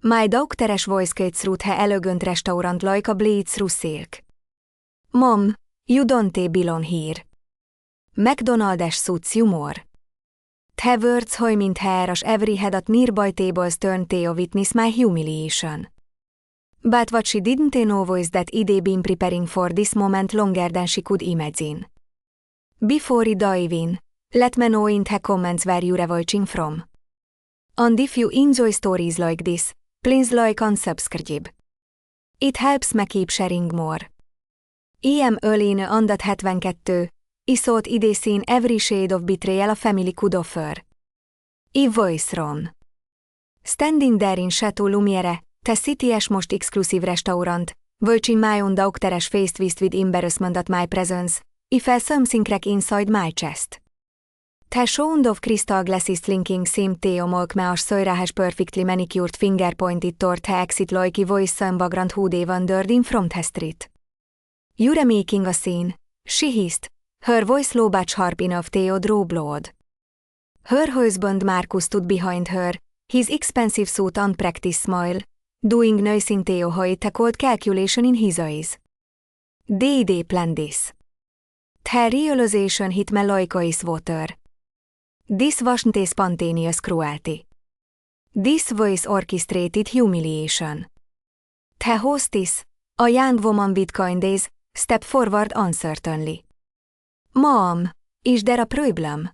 My doctor's voice came through the elegant restaurant like a blade through silk. Mom, you don't belong here. McDonald's suits you more. The words hogy mint as every head at nearby tables turned to witness my humiliation. But what she didn't know was that I'd been preparing for this moment longer than she could imagine. Before I dive in, let me know in the comments where you're watching from. And if you enjoy stories like this, please like and subscribe. It helps me keep sharing more. Helyem öléne andat 72, I thought I'd seen every shade of betrayal a family could offer. I voice wrong. Standing there in Chateau Lumiere, the city's most exclusive restaurant, watching my own doctor's face twist with embarrassment at my presence, I felt something crack inside my chest. The sound of crystal glasses slinking seemed to mock me as Saira's perfectly manicured finger pointed toward the exit like I voice some vagrant who they wandered in from the street. You're making a scene, she hissed, her voice low but sharp enough to draw blood. Her husband Marcus stood behind her, his expensive suit and practiced smile, doing nothing to hide the cold calculation in his eyes. They planned this. The realization hit me like ice water. This wasn't a spontaneous cruelty. This was orchestrated humiliation. The hostess, a young woman with kind eyes, stepped forward uncertainly. Mom, is there a problem?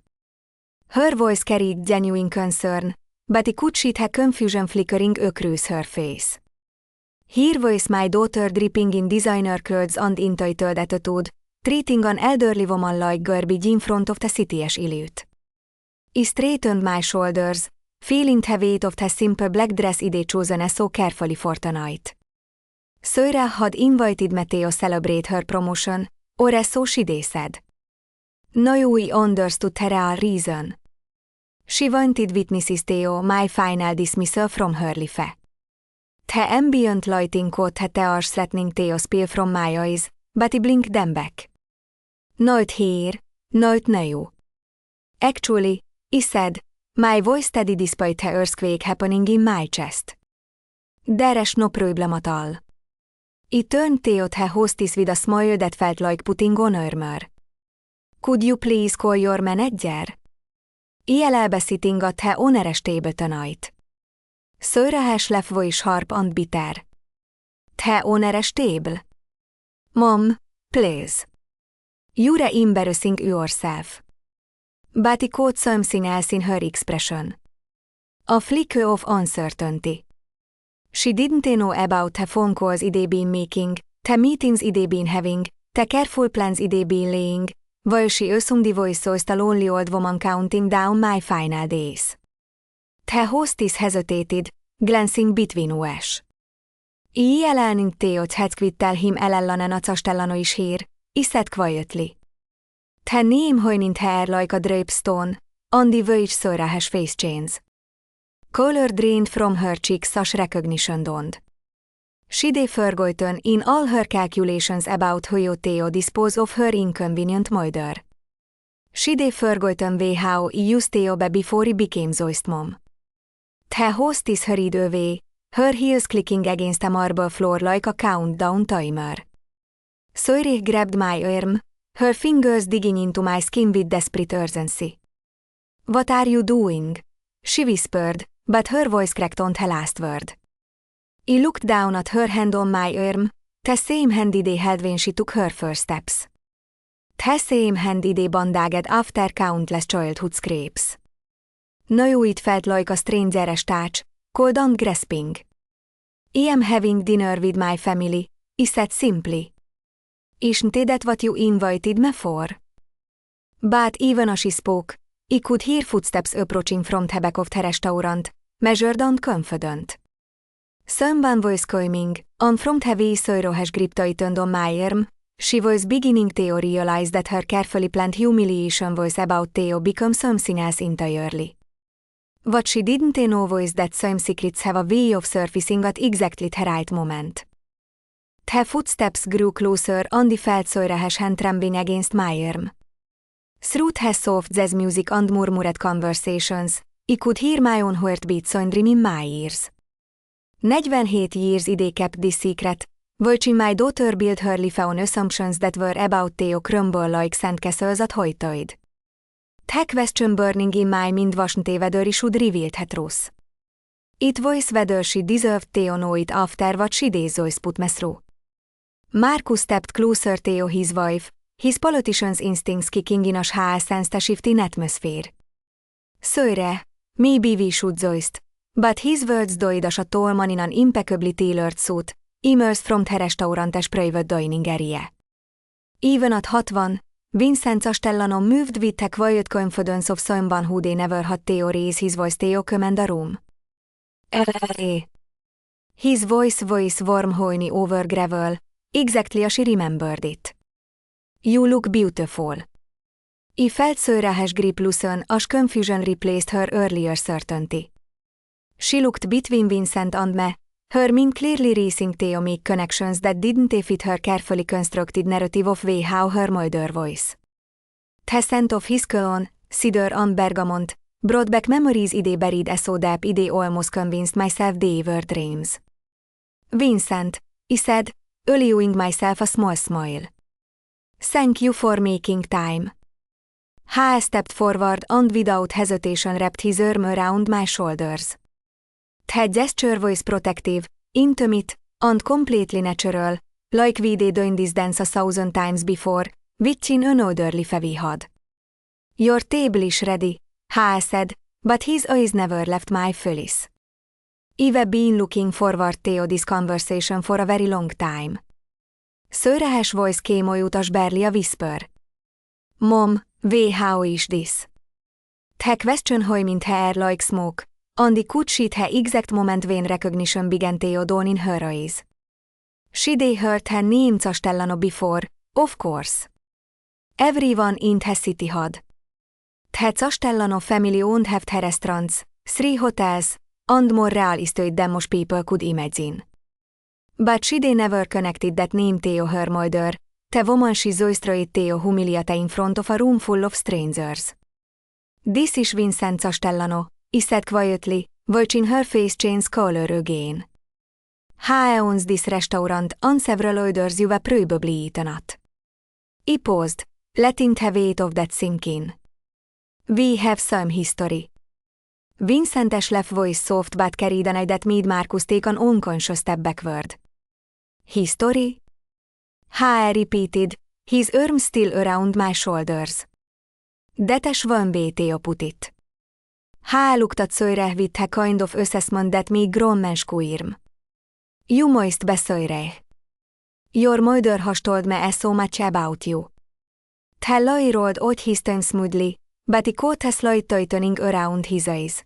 Her voice carried genuine concern, but I could see her confusion flickering across her face. Here was my daughter dripping in designer clothes and entitled attitude, treating an elderly woman like garbage in front of the city's elite. I straightened my shoulders, feeling the weight of the simple black dress I'd chosen so carefully for tonight. Saira had invited me to celebrate her promotion, or so she said. Now I understood her real reason. She wanted witnesses to my final dismissal from her life. The ambient lighting caught the tears threatening to spill from my eyes, but I blinked them back. Not here, not now. Actually, I said, my voice steady despite the earthquake happening in my chest. There's no problem at all. I turned to the hostess with a smile that felt like putting on armor. Could you please call your manager? I'll be sitting at the owner's table tonight. Saira's laugh was sharp and bitter. The owner's table? Mom, please. You're embarrassing yourself. But I caught something else in her expression. A flicker of uncertainty. She didn't know about the phone calls I'd been making, the meetings I'd been having, the careful plans I'd been laying, while she assumed the voice was the lonely old woman counting down my final days. The hostess hesitated, glancing between us. Jelenint te ott hetkvittel him elellanen a castellano is hír, I said quietly. The name hoinint hair like a drapestone, on the which Saira's face chains. Color drained from her cheeks as recognition dawned. She'd forgotten in all her calculations about how to dispose of her inconvenient mother. She'd forgotten how I used to be before I became Zoe's mom. The hostess hurried away, her heels clicking against the marble floor like a countdown timer. Saira grabbed my arm, her fingers digging into my skin with desperate urgency. What are you doing? She whispered, but her voice cracked on the last word. I looked down at her hand on my arm, the same hand I'd held when she took her first steps. The same hand I'd bandaged after countless childhood scrapes. Now it felt like a stranger's touch, cold and grasping. I am having dinner with my family, I said simply. Isn't that what you invited me for? But even as she spoke, I could hear footsteps approaching from the back of the restaurant, measured and confident. Someone was coming, and from the way Saira's grip tightened on my arm, she was beginning to realize that her carefully planned humiliation was about to become something else entirely. What she didn't know was that some secrets have a way of surfacing at exactly the right moment. The footsteps grew closer and I felt Saira's hand trembling against my arm. Through the soft jazz music and murmured conversations, I could hear my own heartbeat sounding in my ears. 47 years ide kept this secret, which my daughter built her life on assumptions that were about to crumble like sandcastles at high tide. The question burning in my mind wasn't whether he should reveal the truth. It was whether she deserved to know it after what she did put me through. Marcus stepped closer to his wife, his politician's instincts kicking in as he sensed a shift in atmosphere. Sorry, maybe we should joist, but his words died as a tall man in an impeccably tailored suit, emerged from the restaurant's private dining area. Even at 60, Vincent Castellano moved with the quiet confidence of someone who they never had to raise his voice to command a room. His voice warm honey over gravel, exactly as she remembered it. You look beautiful. He felt Sarah's grip loosen as confusion replaced her earlier certainty. She looked between Vincent and me, her mind clearly racing to make connections that didn't fit her carefully constructed narrative of how her mother voice. The scent of his cologne, cedar and bergamot, brought back memories ide buried so deep ide almost convinced myself they were dreams. Vincent, he said, allowing myself a small smile. Thank you for making time. I stepped forward and without hesitation wrapped his arm around my shoulders. The gesture was protective, intimate, and completely natural, like we did in this dance 1,000 times before, which in another life we had. Your table is ready, I said, but his eyes never left my face. I've been looking forward to this conversation for a very long time. Sarah's voice came out as barely a whisper. Mom, how is this? The question high mint hair like smoke, and he could see the exact moment when recognition began to dawn in her eyes. She'd heard her name Castellano before, of course. Everyone in the city had. The Castellano family owned have the restaurants, 3 hotels, and more real estate than most people could imagine. But she'd never connected that name to her mother, the woman she zoistrayed to humiliate in front of a room full of strangers. This is Vincent Castellano, he said quietly, watching her face change color again. He owns this restaurant and several others you've probably eaten at. He paused, letting the weight of that sink in. We have some history. Vincent's left voice soft but carried an eye that made Marcus take an unconscious step backward. History? I repeated, his arm still around my shoulders. That's one way to put it. I looked at Sarah with a kind of assessment that made grown men squirm. You must be Sarah. Your mother has told me so much about you. The lie rolled out his tongue smoothly, but he caught a slight tightening around his eyes.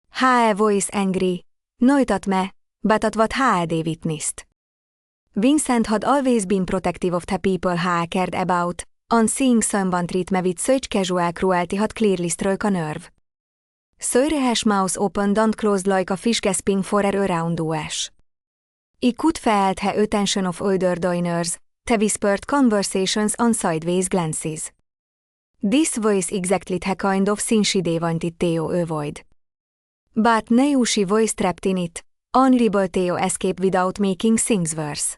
Her voice angry, not at me, but at what I had witnessed. Vincent had always been protective of the people I cared about, and seeing someone treat me with such casual cruelty had clearly struck a nerve. Sarah's mouth opened and closed like a fish gasping for air around the ash. He could feel the attention of older diners, the whispered conversations and sideways glances. This was exactly the kind of scene she wanted to avoid. But now she was trapped in it, unable to escape without making things worse.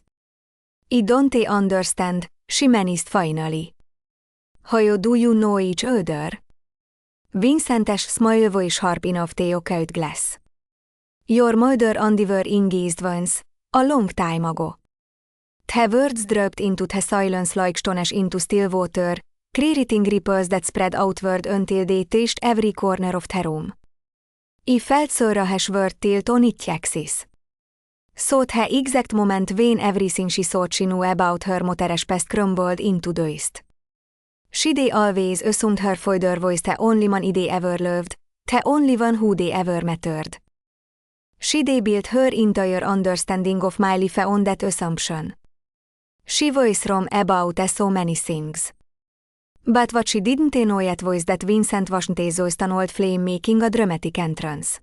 I don't understand, she menaced finally. How do you know each other? Vincent's smile was sharp enough to cut glass. Your mother and I were engaged once, a long time ago. The words dropped into the silence like stones into still water, creating ripples that spread outward until they touched every corner of the room. I felt Sarah's word tilt on its axis. So the exact moment when everything she thought she knew about her mother's past crumbled into dust. She'd always assumed her father was the only man they ever loved, the only one who they ever mattered. She'd built her entire understanding of my life on that assumption. She was wrong about so many things. But what she didn't know yet was that Vincent wasn't just an old flame making a dramatic entrance.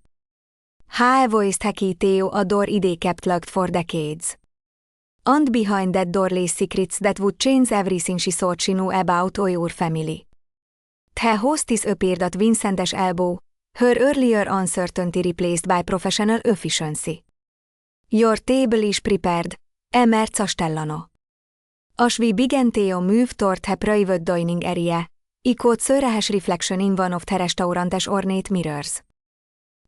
He was the key to a door they kept locked for decades. And behind that door lay secrets that would change everything she thought she knew about our family. The hostess appeared at Vincent's elbow, her earlier uncertainty replaced by professional efficiency. Your table is prepared, castellano. As we begin to move toward the private dining area, I caught Sarah's reflection in one of the restaurant's ornate mirrors.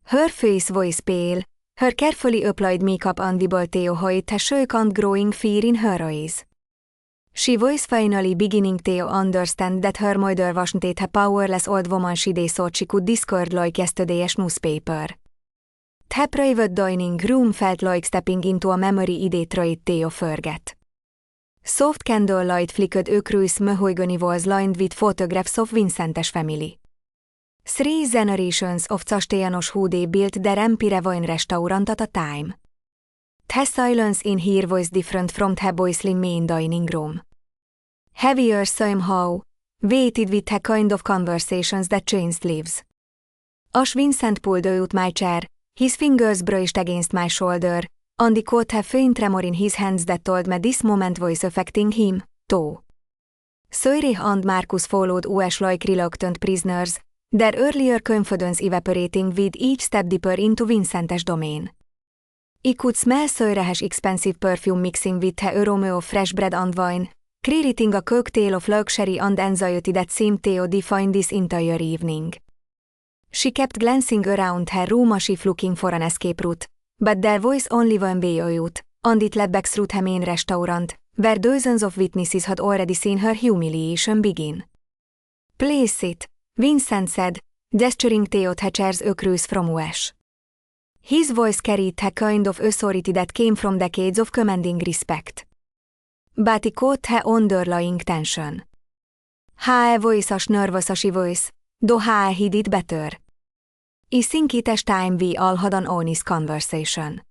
Her face was pale, her carefully applied makeup unable to hide the shock and growing fear in her eyes. She was finally beginning to understand that her mother wasn't a powerless old woman she thought she could discard like yesterday's newspaper. The private dining room felt like stepping into a memory I tried to forget. Soft candlelight flickered across mahogany walls lined with photographs of Vincent's family. 3 generations of castellanos who they built their empire wine restaurant at a time. The silence in here was different from the boy's main dining room. Heavier somehow, weighted with the kind of conversations that changed lives. As Vincent pulled out my chair, his fingers brushed against my shoulder, and I caught a faint tremor in his hands that told me this moment was affecting him, too. Cyril and Marcus followed us like reluctant prisoners, their earlier confidence evaporating with each step deeper into Vincent's domain. I could smell Cyril's expensive perfume mixing with the aroma of fresh bread and wine, creating a cocktail of luxury and anxiety that seemed to define this entire evening. She kept glancing around her room as if looking for an escape route, but there was only one way out, and it led back through the main restaurant, where dozens of witnesses had already seen her humiliation begin. Please sit, Vincent said, gesturing to the chairs across from us. His voice carried a kind of authority that came from decades of commanding respect. But he caught her underlying tension. Her voice as nervous as she was, though he did better. I think it is time we all had an honest conversation.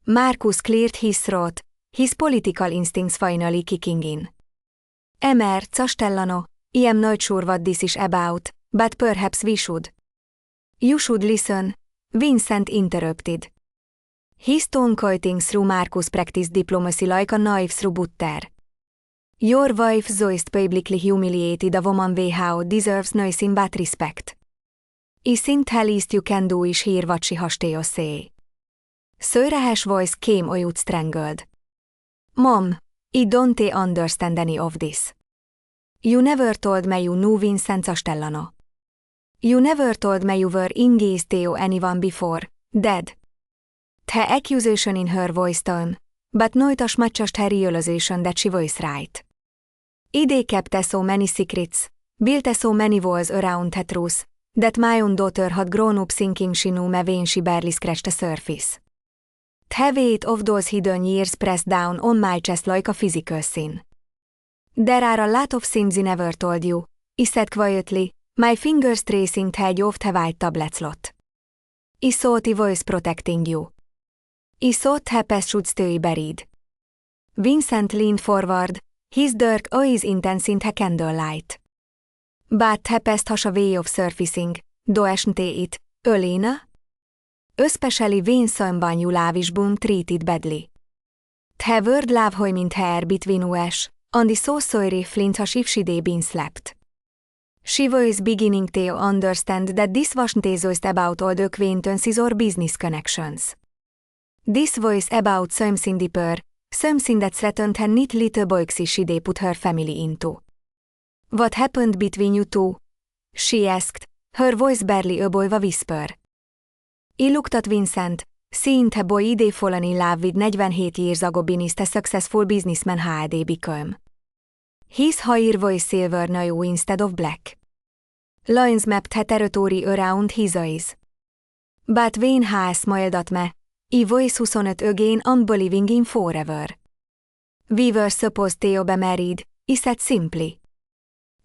Marcus cleared his throat, his political instincts finally kicking in. Castellano, I am not sure what this is about, but perhaps we should. You should listen, Vincent interrupted. His tone cutting through Marcus' practiced diplomacy like a knife through butter. Your wife just publicly humiliated a woman who deserves nothing but respect. I think the least you can do is hear what she has to say. Cyril's voice came out strangled. Mom, I don't understand any of this. You never told me you knew Vincent Castellano. You never told me you were engaged to anyone before, Dad. The accusation in her voice tone, but not as much as her realization that she was right. They kept so many secrets, built so many walls around the truth, that my own daughter had grown up thinking she knew me when she barely scratched the surface. The weight of those hidden years pressed down on my chest like a physical sin. There are a lot of things I never told you, I said quietly, my fingers tracing the edge of the white tablet slot. I thought I was protecting you. I thought the past should stay buried. Vincent leaned forward, his dark eyes intense in the candlelight. But the past has a way of surfacing, doesn't it, Elena? Especially when someone you love is being treated badly. The word love hung in the air between us, and I saw Cyril flinch as if she'd been slapped. She was beginning to understand that this wasn't just about old acquaintances or business connections. This was about something deeper, something that threatened her neat little boxes she'd put her family into. What happened between you two? She asked, her voice barely above a whisper. I looked at Vincent, seeing the boy he'd fallen in love with 47 years ago beneath a successful businessman he'd become. His hair was silver now instead of black. Lines mapped the territory around his eyes. But when he smiled at me, I was 25 again and believing in forever. We were supposed to be married, I said simply.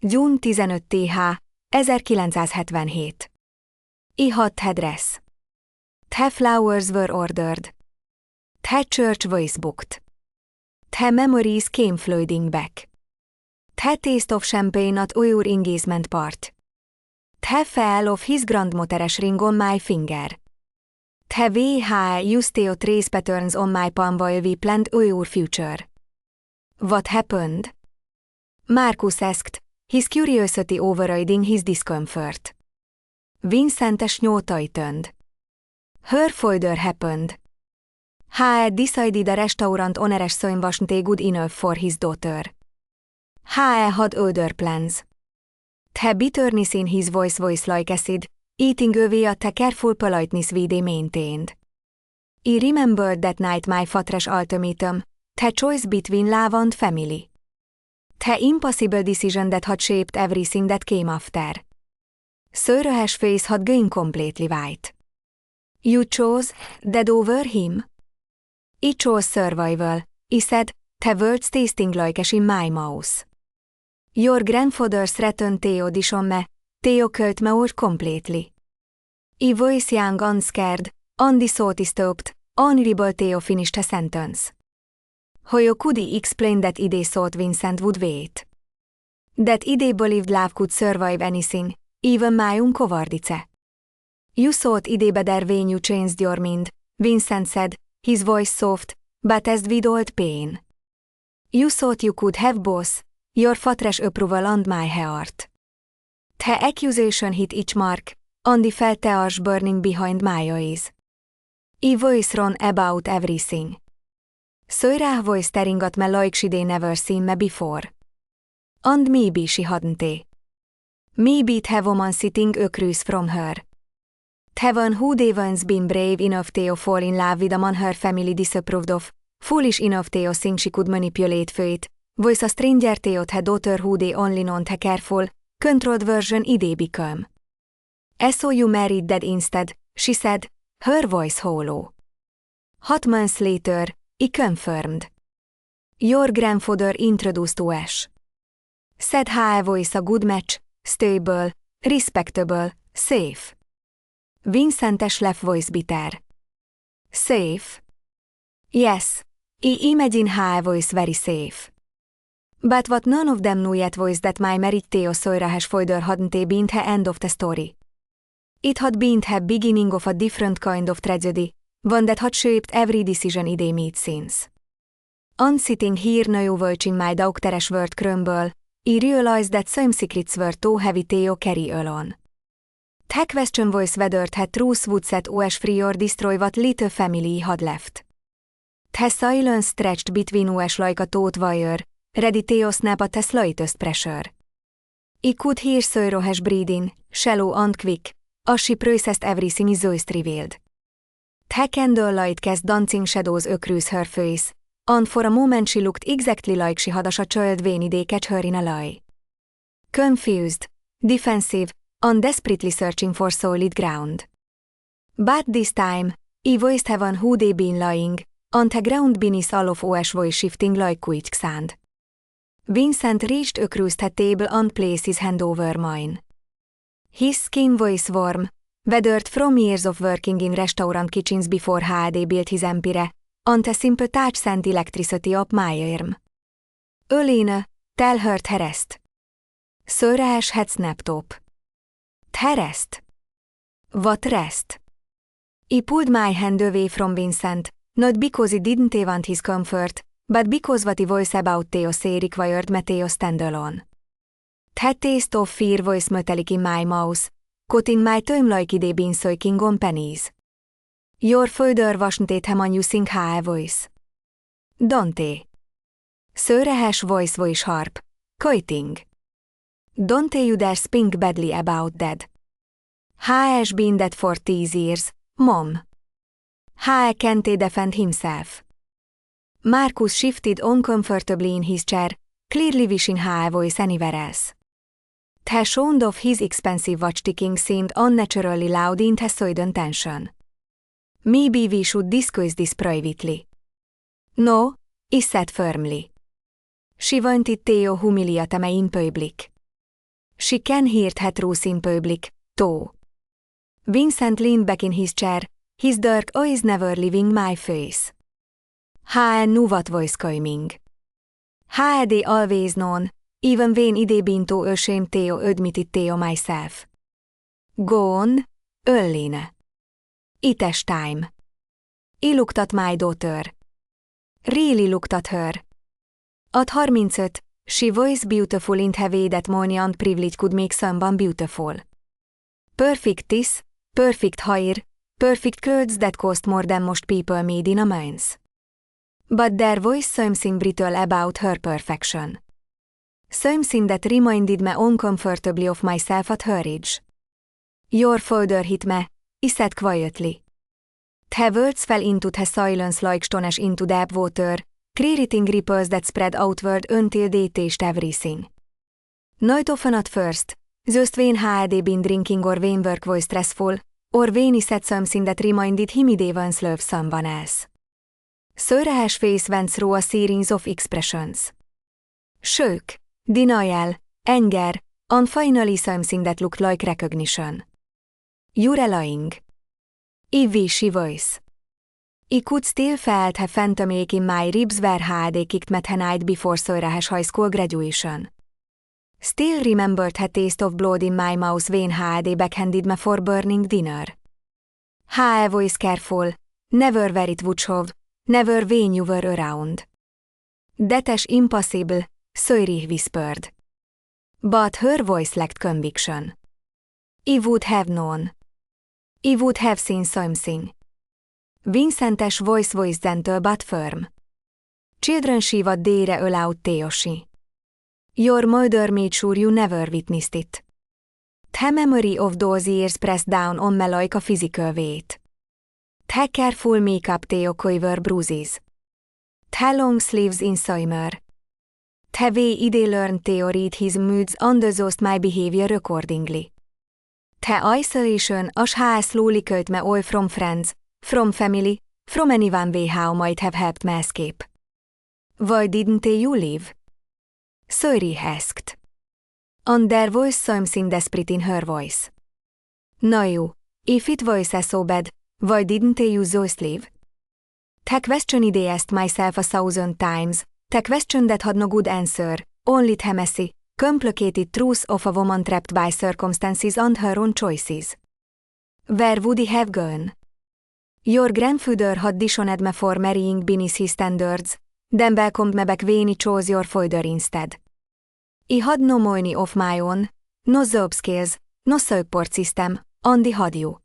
June 15 th. 1977. I had the dress. The flowers were ordered. The church was booked. The memories came flooding back. The taste of champagne at our engagement part. The fall of his grandmother's ring on my finger. The way he used to trace patterns on my palm while we planned our future. What happened? Marcus asked, his curiosity overriding his discomfort. Vincent's nyoma tightened. Her folder happened. He decided a restaurant owners soon wasn't good enough for his daughter. He had other plans. The bitterness in his voice like acid, eating away at the careful politeness we maintained. I remembered that night my father's ultimatum, the choice between love and family. The impossible decision that had shaped everything that came after. Söröhes face had gone completely white. You chose death over him? I chose survival, he said, the words tasting like ash in my mouth. Your grandfather threatened Theo dishon me, Theo killed me or completely. I voice young unscared, Andy thought he stopped, honorable Theo finished a sentence. How could he explain that they thought Vincent would wait? That they believed love could survive anything, even my own cowardice. You thought they better when you changed your mind, Vincent said, his voice soft, but as with old pain. You thought you could have both, your father's approval and my heart. The accusation hit each mark, Andy felt the ash burning behind my eyes. I voice ran about everything. Söröh voice staring at me like she'd never seen me before. And maybe she hadn't. Maybe the woman sitting across from her. The one who'd once been brave enough to fall in love with a man her family disapproved of, foolish enough to think she could manipulate fate, voice a stranger to her daughter who'd only known the careful, controlled version they become. I saw you married dead instead, she said, her voice hollow. 6 months later, he confirmed. Your grandfather introduced us. Said her voice a good match, stable, respectable, safe. Vincent's left voice bitter. Safe? Yes, I imagine her voice very safe. But what none of them knew yet was that my marriage to Söröhes father hadn't been the end of the story. It had been the beginning of a different kind of tragedy, one that had shaped every decision they made since. On sitting here now watching my doctor's world crumble, I realized that some secrets were too heavy to carry alone. The question was whether the truth would set us free or destroy what little family had left. The silence stretched between us like a taut wire, ready to snap at the slightest pressure. I could hear Söröhes breathing, shallow and quick, as she processed everything his voice revealed. The candlelight cast dancing shadows across her face, and for a moment she looked exactly like she had as a child when they catch her in a lie. Confused, defensive, and desperately searching for solid ground. But this time, I voiced heaven who they been lying, on the ground beneath all of us voice shifting like quicksand. Vincent reached across the table and placed his hand over mine. His skin voice warm, weathered from years of working in restaurant kitchens before they built his empire, and a simple touch sent electricity up my arm. Öléne, tell her the rest. Söröhes had snapped up. The rest? What rest? He pulled my hand away from Vincent, not because he didn't want his comfort, but because what he voice about Theo say required me to stand alone. The taste of fear voice metallic in my mouth, cutting my tongue like they been soaking on pennies. Your father wasn't him on using her voice. Don't he? Söröhes voice harp, quieting. Don't you dare speak badly about that. Has been dead for 10 years, Mom. Can't defend himself. Marcus shifted uncomfortably in his chair, clearly wishing her voice anywhere else. The sound of his expensive watch ticking seemed unnaturally loud in the sudden tension. Maybe we should discuss this privately. No, he said firmly. She wanted to humiliate me in public. She can hear the truth in public, too. Vincent leaned back in his chair, his dark eyes never leaving my face. He knew what was coming. They always known, even when I'd been too ashamed to admit it to myself. Go on, Öléne. It's time. I looked at my daughter. Really looked at her. At 35, she was beautiful in the way that money and privilege could make someone beautiful. Perfect teeth, perfect hair, perfect clothes that cost more than most people made in a month. But there was something brittle about her perfection. Something that reminded me uncomfortably of myself at her age. Your father hit me, he said quietly. The words fell into the silence like stones into deep water, creating ripples that spread outward until they touched everything. Not often at first, just when had been drinking or when work was stressful, or when he said something that reminded him he once loved someone else. Sörrehes face went through a series of expressions. Shock, denial, anger, and finally something that looked like recognition. You're lying. I wishy voice. I could still felt a phantom ache in my ribs where had kicked me the night before Sörrehes high school graduation. Still remembered the taste of blood in my mouth when had backhanded me for burning dinner. I was careful, never where it would shove, never when you were around. That is impossible, Sörri whispered. But her voice lacked conviction. I would have known. I would have seen something. Vincent's voice was gentle but firm. Children she what dare allowed Teoshi. Your mother made sure you never witnessed it. The memory of those years pressed down on me like a physical weight. The careful makeup Theo cover bruises. The long sleeves in summer. The way I learned Theo read his moods and adjust my behavior accordingly. The isolation as how slowly cut me away from friends, from family, from anyone way how might have helped me escape. Why didn't you leave? Sörri asked. And there was something desperate in her voice. No, if it was so bad, why didn't you just leave? The question I asked myself 1,000 times, the question that had no good answer, only the messy, complicated truth of a woman trapped by circumstances and her own choices. Where would he have gone? Your grandfather had disowned me for marrying beneath his standards, then welcomed me back when he chose your father instead. I had no money of my own, no job skills, no support system, and I had you.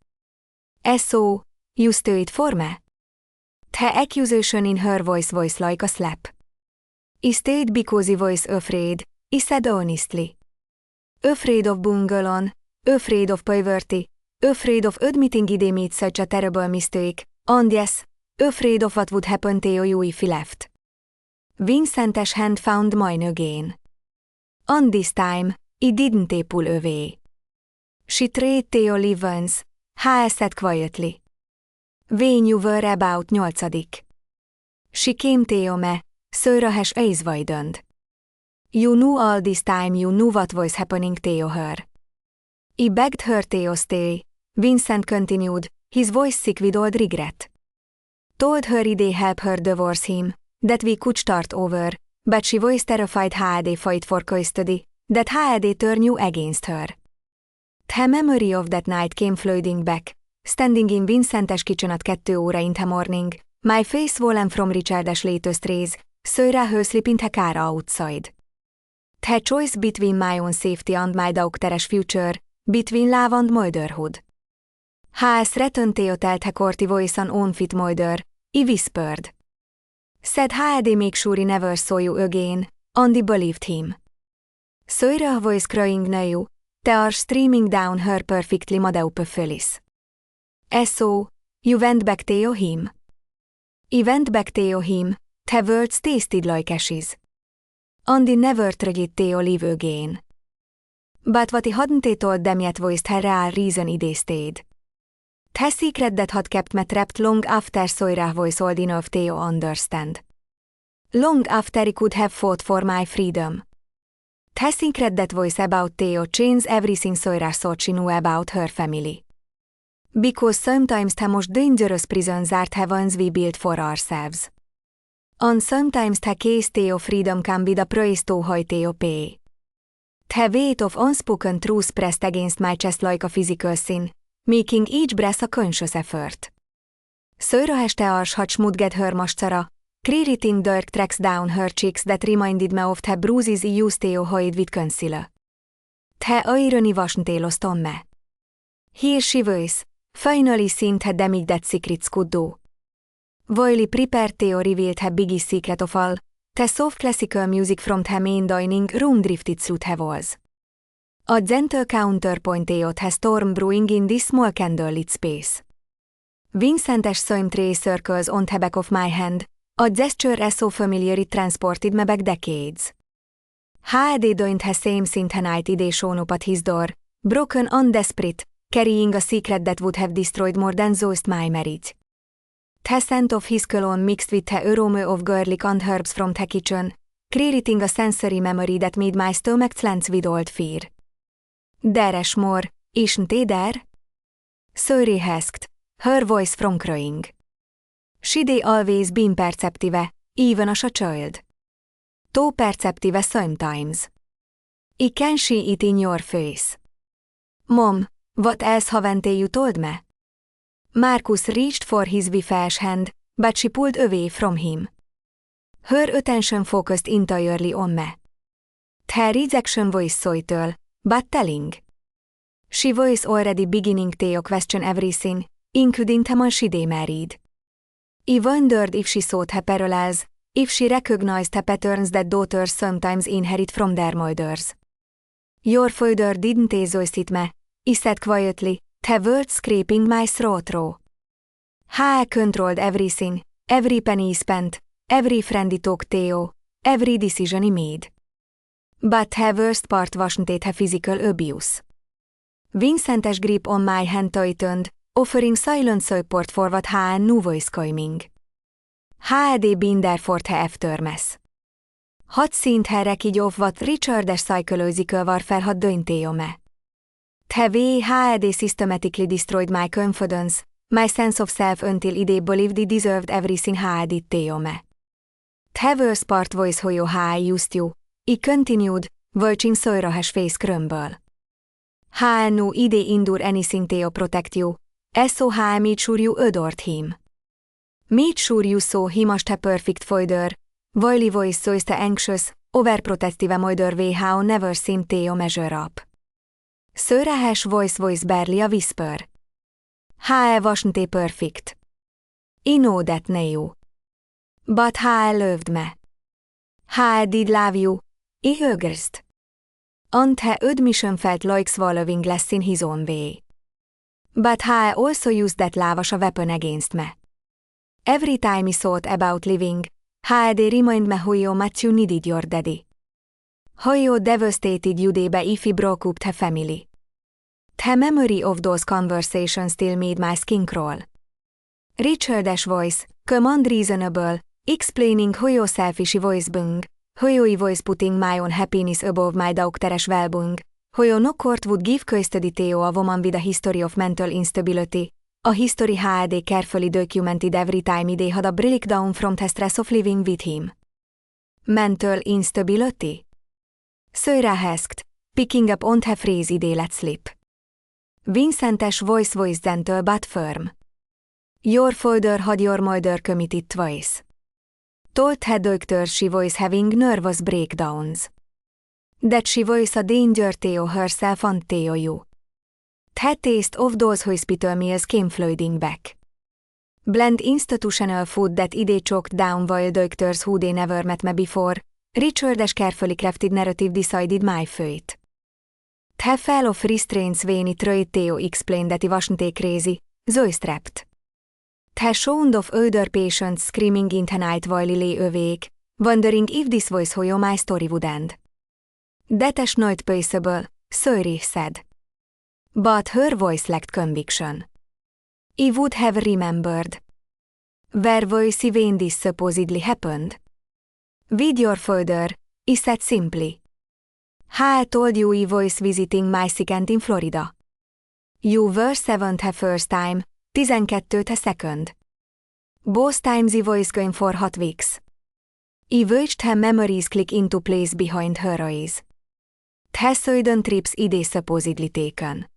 So, you stood for me? The accusation in her voice was like a slap. I stayed because I was afraid, I said honestly. Afraid of being alone, afraid of poverty, afraid of admitting I made such a terrible mistake, and yes, afraid of what would happen to you if I left. Vincent's hand found mine again. And this time, I didn't pull away. She tried to leave once, I said quietly. When you were about 8. She came to me, Sörrehes eyes widened. You knew all this time you knew what was happening to her. I begged her to stay, Vincent continued, his voice sick with old regret. Told her I'd help her divorce him, that we could start over, but she was terrified I'd fight for custody, that I'd turn you against her. The memory of that night came flooding back, standing in Vincent's kitchen at 2 in the morning, my face swollen from Richard's latest raise, Sörre sleep in the car outside. The choice between my own safety and my daughter's future, between love and motherhood. I threatened to tell the courty voice an unfit mother, I whispered. Said I'd make sure I never saw you again, and I believed him. Sörre was crying now, tears streaming down her perfectly madaupe face. So, you went back to him? I went back to him, the words tasted like ashes. And I never tried to leave again. But what I hadn't told them yet was the real reason I stayed. The secret that had kept me trapped long after Sörre was old enough to understand. Long after I could have fought for my freedom. The secret that was about Theo changed everything Sörre thought she knew about her family. Because sometimes the most dangerous prisons are the ones we build for ourselves. And sometimes the case Theo freedom can be the price to Theo pay. The weight of unspoken truth pressed against my chest like a physical sin, making each breath a conscious effort. Sörrehes tears had smudged her mascara, creating dark tracks down her cheeks that reminded me of the bruises I used to hide with concealer. The irony wasn't lost on me. Here she was, finally seen her damage that secrets could do. Wiley prepared Theo revealed her biggest secret of all, the soft classical music from her main dining room drifted through her walls. A gentle counterpoint Theo'd has storm brewing in this small candlelit space. Vincent-es same tray circles on the back of my hand, a gesture as so familiar it transported me back decades. How they don't have same scene tonight they shown up at his door, broken and desperate, carrying a secret that would have destroyed more than just my marriage. The scent of his cologne mixed with the aroma of garlic and herbs from the kitchen, creating a sensory memory that made my stomach clench with old fear. Deres more, isn't he there? Sorry asked, her voice from crying. She'd always been perceptive, even as a child. Too perceptive sometimes. I can see it in your face. Mom, what else haven't you told me? Marcus reached for his wife's hand, but she pulled away from him. Her attention focused entirely on me. Her rejection voice soiled, but telling. She was already beginning to question everything, including the man she'd married. I wondered if she thought her parallels, if she recognized the patterns that daughters sometimes inherit from their mothers. Your father didn't exhaust me, I said quietly, the words scraping my throat raw. I controlled everything, every penny spent, every friend I talked to, every decision I made. But the worst part wasn't her physical abuse. Vincent's grip on my hand tightened, offering silent support for what I knew was coming. Had been there for the aftermath. Had seen the wreckage of what Richard's psychological warfare had done to me. The way had systematically destroyed my confidence, my sense of self until I believed I deserved everything I did to me. The worst part was how I used you, I continued, watching Saura's face crumble. I knew I endure anything to protect you, so I made sure you adored him. Made sure you saw him as the perfect father, Wiley voice so the anxious, overprotective mother way how never seemed to measure up. Saura's voice was barely a whisper. I wasn't perfect. I know that now. But I loved me. I did love you, I agreed. And her admission felt like swallowing less in his own way. But I also used that love as a weapon against me. Every time I thought about living, they remind me how much you needed your daddy. How devastated you'd be if he broke up the family. The memory of those conversations still made my skin crawl. Richard's voice, calm and reasonable, explaining how selfish he was being, how he was putting my own happiness above my daughter's well-being, how no court would give custody to a woman with a history of mental instability, a history they carefully documented every time they had a breakdown from the stress of living with him. Mental instability? Saura asked, picking up on the phrase they let slip. Vincent's voice was gentle but firm. Your father had your mother committed twice. Told her doctors she was having nervous breakdowns. That she was a danger to herself and to you. The taste of those hospital meals came flooding back. Bland institutional food that they choked down while doctors who they never met me before, Richard's carefully crafted narrative decided my fate. The fell of restraints when it tried to explain that he wasn't crazy, so strapped. The sound of older patients screaming in the night while he lay awake, wondering if this was how my story would end. That is not possible, Saura said. But her voice lacked conviction. I would have remembered. Where was he when this supposedly happened? With your father, I said simply. I told you I was visiting my second in Florida. You were 7 the first time, 12 the second. Both times I was gone for hot weeks. I watched her memories click into place behind her eyes. The sudden trips I supposedly taken.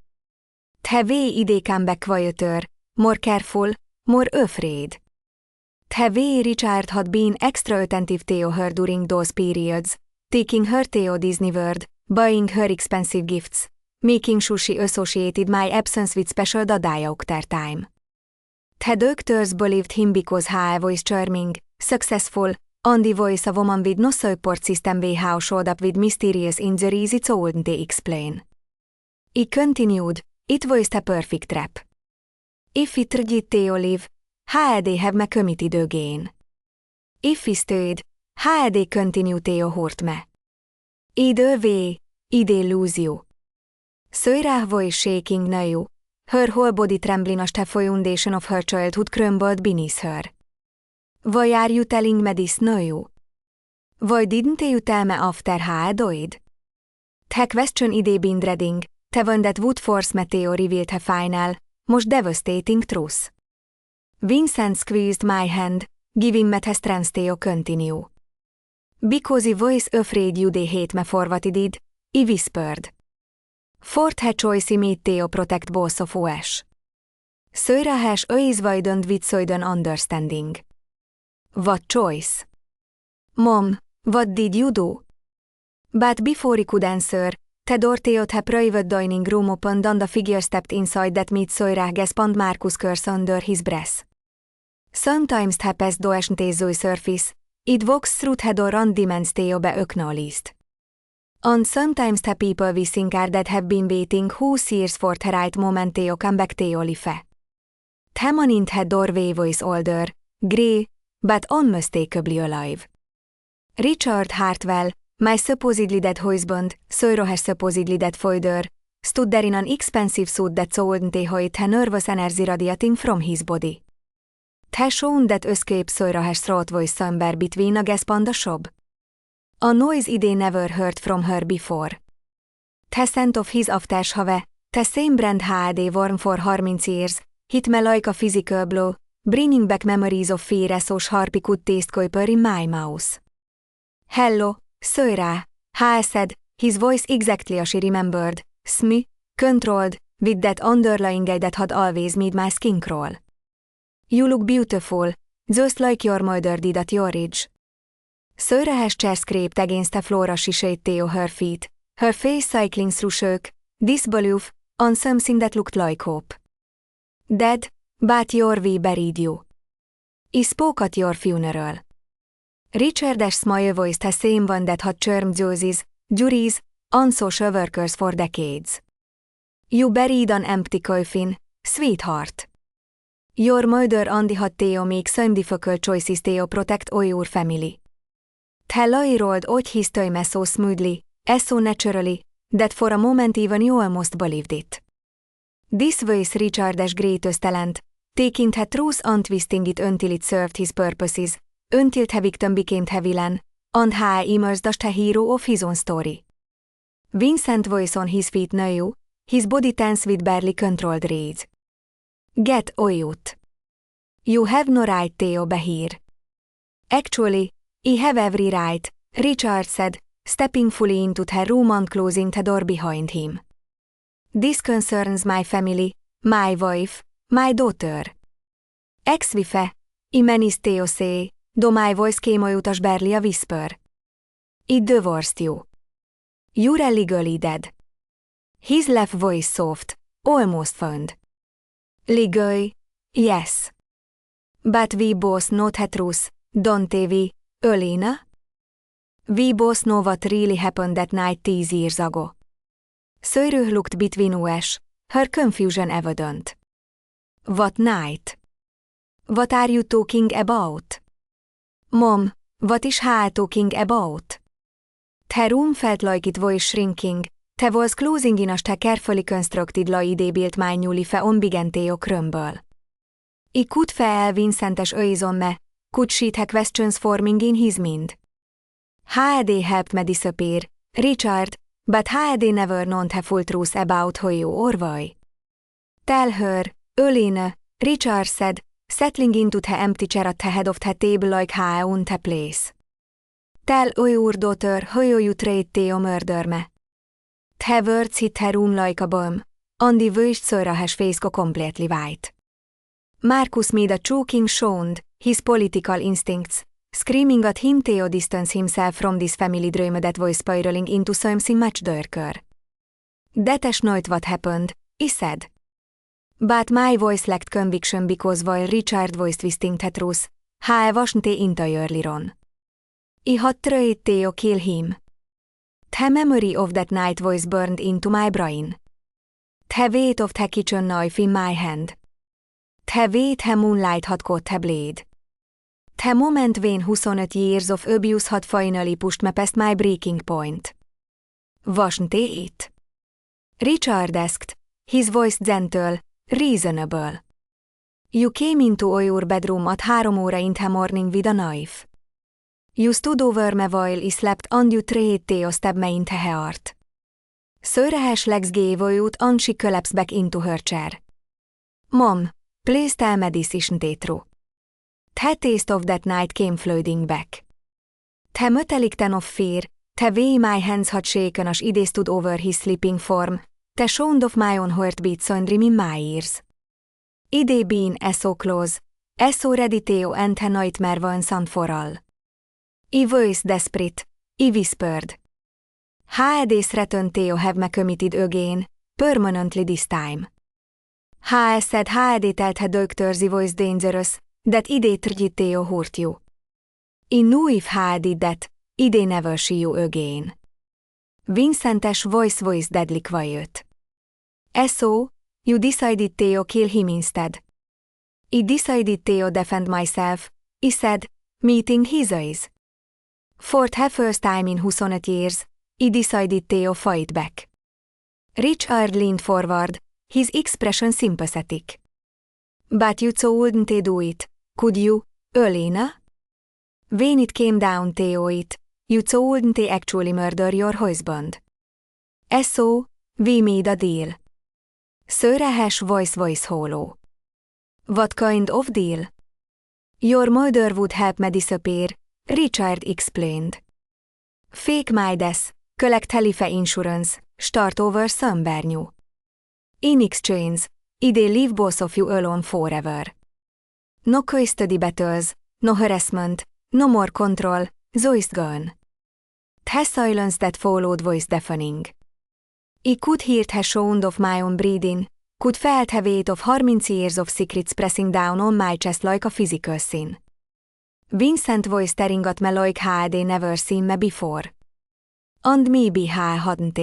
The way I came back quieter, more careful, more afraid. The way Richard had been extra attentive to her during those periods, taking her to Disney World, buying her expensive gifts, making sure she associated my absence with special dadaya time. The doctors believed him because he was charming, successful, and the voice a woman with no support system how showed up with mysterious injuries it's all they explain. He continued, it was the perfect trap. If he tried to live, they have me committed again. If he stayed, they continue to hurt me. Either way, they lose you. Sarah's voice shaking now, her whole body trembling as the foundation of her childhood crumbled beneath her. Why are you telling me this now? Why didn't you tell me after he died? The question idé been dreading, the one that would force me to reveal the final, most devastating truth. Vincent squeezed my hand, giving me the strength to continue. Because he was afraid you'd hate me for what he did, he whispered. For the choice he made to protect both of us. Sarah's eyes widened with sudden understanding. What choice? Mom, what did you do? But before he could answer, the door to the private dining room opened and a figure stepped inside that made Sarah gasp and Marcus curse under his breath. Sometimes the past doesn't the surface, it walks through the door and demands to be acknowledged. And sometimes the people we think are that have been waiting years for the right moment to come back to life. The man in the doorway was older, grey, but unmistakably alive. Richard Hartwell, my supposedly dead husband, Sarah's supposedly dead father, stood there in an expensive suit that sold to hide the nervous energy radiating from his body. The sound that escaped Sarah's throat was somewhere between a gasp and a sob. A noise they never heard from her before. The scent of his aftershave, the same brand they worn for 30 years, hit me like a physical blow, bringing back memories of fear so sharp he could taste Kuiper in my mouth. Hello, Sarah, he said, his voice exactly as she remembered, smooth, controlled, with that underlying eye that had always made my skin crawl. You look beautiful, just like your mother did at your age. Sarah's chair scraped against the floor as she shaded to her feet, her face cycling through shock, disbelief, on something that looked like hope. Dead, but we buried you. He spoke at your funeral. Richard's smile was the same one that had charmed judges, juries, and social workers for decades. You buried an empty coffin, sweetheart. Your mother and had to make some difficult choices to protect all your family. The lie rolled out his tongue so smoothly, so naturally, that for a moment even you almost believed it. This was Richard's greatest talent, taking the truth and twisting it until it served his purposes, until the victim became the villain, and he emerged as the hero of his own story. Vincent was on his feet now, his body tense with barely controlled rage. Get out. You have no right to be here. Actually, I have every right, Richard said, stepping fully into the room and closing the door behind him. This concerns my family, my wife, my daughter. Ex-wife, I managed to say, though my voice came out as barely a whisper. I divorced you. You're legally dead. His left voice soft, almost fond. Legally, yes. But we both know the truth, don't we, Elena? We both know what really happened that night 10 years ago. Sarah looked between us, her confusion evident. What night? What are you talking about? Mom, what is he talking about? The room felt like it was shrinking, the walls closing in as the carefully constructed lie they built my newly on began to crumble. I could feel Vincent's eyes on me, could see the questions forming in his mind. Had they helped me disappear, Richard, but had they never known the full truth about who you or why? Tell her, Elena, Richard said, settling into the empty chair at the head of the table like he owned the place. Tell your daughter how you tried to murder me. The words hit the room like a bomb, and the wished Sarah's face go completely white. Marcus made a choking sound, his political instincts, screaming at him to distance himself from this family drama that was spiraling into something much darker. That's not what happened, he said. But my voice lacked conviction because while Richard was twisting the truth, I wasn't entirely wrong. I had tried to kill him. The memory of that night was burned into my brain. The weight of the kitchen knife in my hand. The way the moonlight had caught the blade. The moment when 25 years of abuse had finally pushed me past my breaking point. Wasn't it? Richard asked, his voice gentle, reasonable. You came into your bedroom at 3 in the morning with a knife. You stood over me while I slept and you tried to stab me in the heart. Sarah's legs gave out and she collapsed back into her chair. Mom, please tell me this isn't true. The taste of that night came flooding back. The metallic ten of fear, the way my hands had shaken as I stood over his sleeping form, the sound of my own heartbeat sounding in my ears. I'd been so close, so ready to end the nightmare once and for all. I was desperate, I whispered. I'd threatened to have me committed again, permanently this time. I said I'd tell the doctors it was dangerous, that I'd tried to hurt you. I knew if I did that, I'd never see you again. Vincent's voice was deadly quiet. So, you decided to kill him instead. I decided to defend myself, he said, meeting his eyes. For the first time in 25 years, I decided to fight back. Richard leaned forward, his expression sympathetic. But you wouldn't do it, could you, Elena? When it came down to it, you wouldn't actually murder your husband. So, we made a deal. Sarah's voice was hollow. What kind of deal? Your mother would help me disappear, Richard explained. Fake my death, collect health insurance, start over somewhere new. In exchange, I'd leave both of you alone forever. No custody battles, no harassment, no more control, just gone. The silence that followed was deafening. I could hear the sound of my own breathing, could feel the weight of 30 years of secrets pressing down on my chest like a physical sin. Vincent was staring at me like I'd never seen me before. And maybe I hadn't.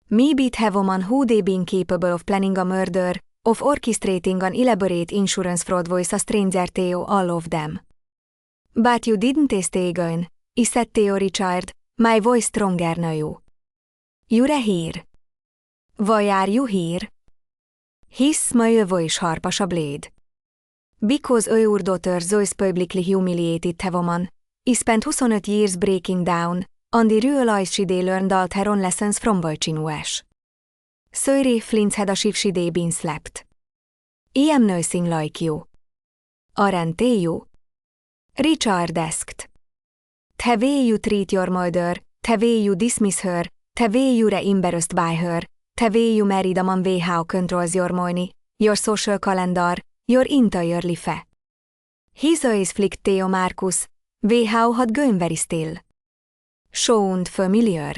Maybe the woman who'd been capable of planning a murder, of orchestrating an elaborate insurance fraud was a stranger to all of them. But you didn't stay gone, I said to Richard, my voice stronger now. You're here. Why are you here? His smile was sharp as a blade. Because your daughter Joyce publicly humiliated the woman, I spent 25 years breaking down, and I realized she'd learned all her own lessons from Vajcsinuás. Sorry flinched as if she'd been slapped. I am nothing like you. Aren't you? Richard asked. The way you treat your mother, the way you dismiss her, the way you're embarrassed by her, the way you married a man who controls your money, your social calendar, your entire life. His eyes flicked to Marcus, who had gone very still. Sound familiar.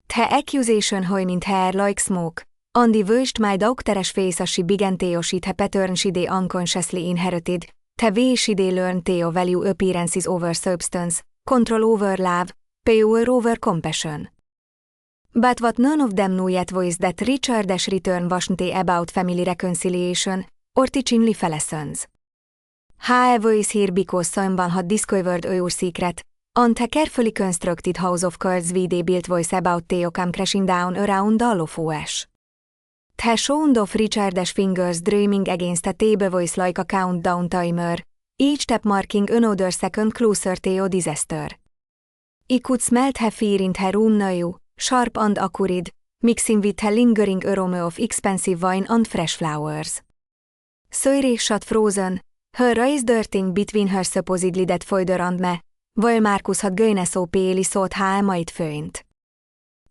The accusation hung in the air like smoke, and I watched my doctor's face as she began to see the pattern she'd unconsciously inherited, the way she'd learned to value appearances over substance, control over love, power over compassion. But what none of them knew yet was that Richard's return wasn't about family reconciliation or teaching life lessons. I was here because someone had discovered our secret, and the carefully constructed house of cards we built was about to come crashing down around all of us. The sound of Richard's fingers drumming against the table was like a countdown timer, each step marking another second closer to a disaster. I could smell the fear in the room now, sharp and acrid, mixing with the lingering aroma of expensive wine and fresh flowers. Sorry sat frozen, her eyes darting between her supposedly dead father and me, while Marcus had gone so pale he thought I might faint.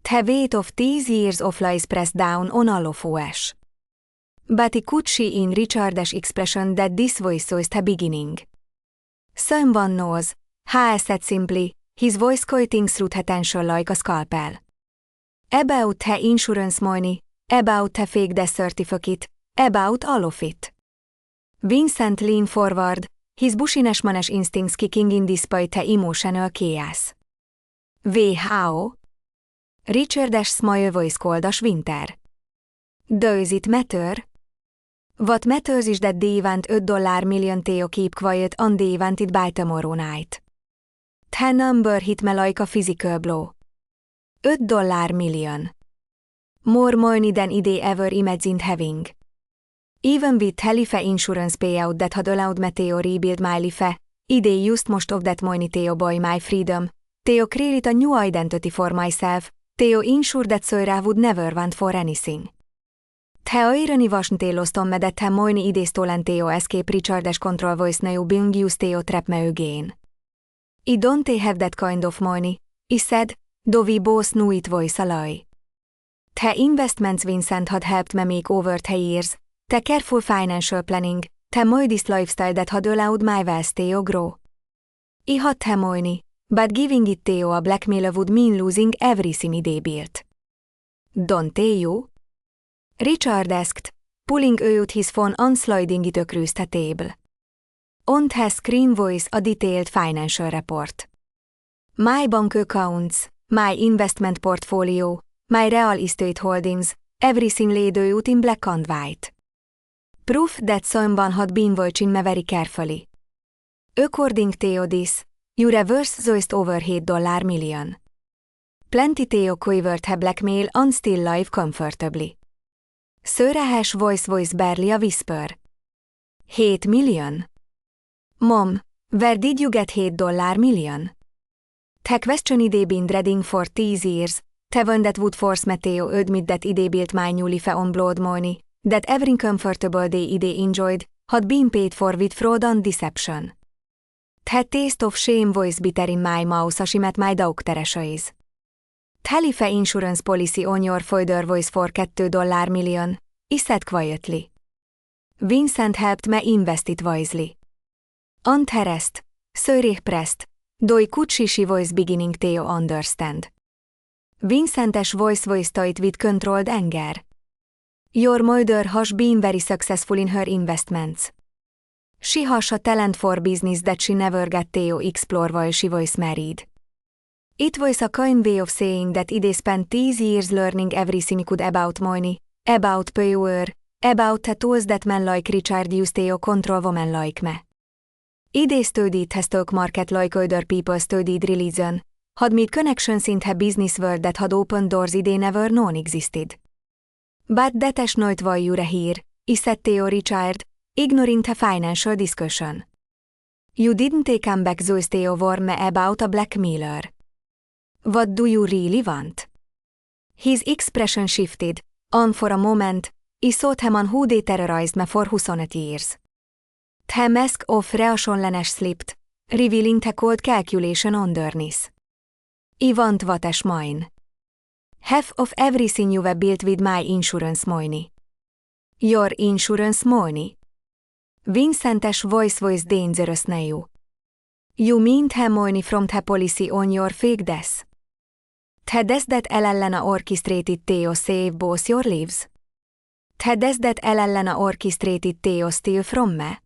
The weight of 10 years of lies pressed down on all of us. But I could see in Richard's expression that this was just the beginning. Someone knows, I said simply, his voice cutting through the tension like a scalpel. About the insurance money, about the fake death certificate, about all of it. Vincent leaned forward, his bushy-manes instincts kicking in despite the emotional chaos. How? Richard's smile voice called a winter. Does it matter? What matters is that they want $5 million to keep quiet and they want it by tomorrow night. The number hit me like a physical blow. $5 million. More money than they ever imagined having. Even with Halifa insurance payout that had allowed me to rebuild my life, they used most of that money to buy my freedom, to create a new identity for myself, to ensure that Sarah would never want for anything. The irony wasn't lost on me that the money they stolen to escape Richard's control voice now being used to trap me again. I don't have that kind of money, he said, though we both knew it was a lie. The investments Vincent had helped me make over the years, the careful financial planning, the modest lifestyle that had allowed my wealth to grow. I had the money, but giving it to a blackmailer would mean losing everything they built. Don't you? Richard asked, pulling out his phone and sliding it across the table. On the screen was a detailed financial report. My bank accounts, my investment portfolio, my real estate holdings, everything laid out in black and white. Proof that someone had been watching me very carefully. According to this, you reversed just over $8 million. Plenty to covered her blackmail and still live comfortably. Sarah's voice was barely a whisper. $8 million? Mom, where did you get $8 million? The question they been dreading for 10 years, the one that would force me to admit that they built my new life on blood money, that every comfortable day they enjoyed had been paid for with fraud and deception. The taste of shame was bitter in my mouth as she met my doctor's eyes. Halifa insurance policy on your father was for $2 million, he said quietly. Vincent helped me invest it wisely. And the rest, Sarah pressed, though could she was beginning to understand. Vincent's voice was tight with controlled anger. Your mother has been very successful in her investments. She has a talent for business that she never got to explore while she was married. It was a kind way of saying that they spent 10 years learning everything could about money, about power, about the tools that men like Richard used to control women like me. They studied the stock market like other people studied religion, had made connections in the business world that had opened doors they never known existed. But that's not why you're here, he said to Richard, ignoring the financial discussion. You didn't come back just to warn me about a blackmailer. What do you really want? His expression shifted, and for a moment, he thought him on who they terrorized me for 28 years. The mask of rationalness slipped, revealing the cold calculation underneath. I want what is mine. Half of everything you have built with my insurance money. Your insurance money? Vincent's voice was dangerous now. You mean the money from the policy on your fake death? The death that Elena orchestrated to save both your lives? The death that Elena orchestrated to steal from me?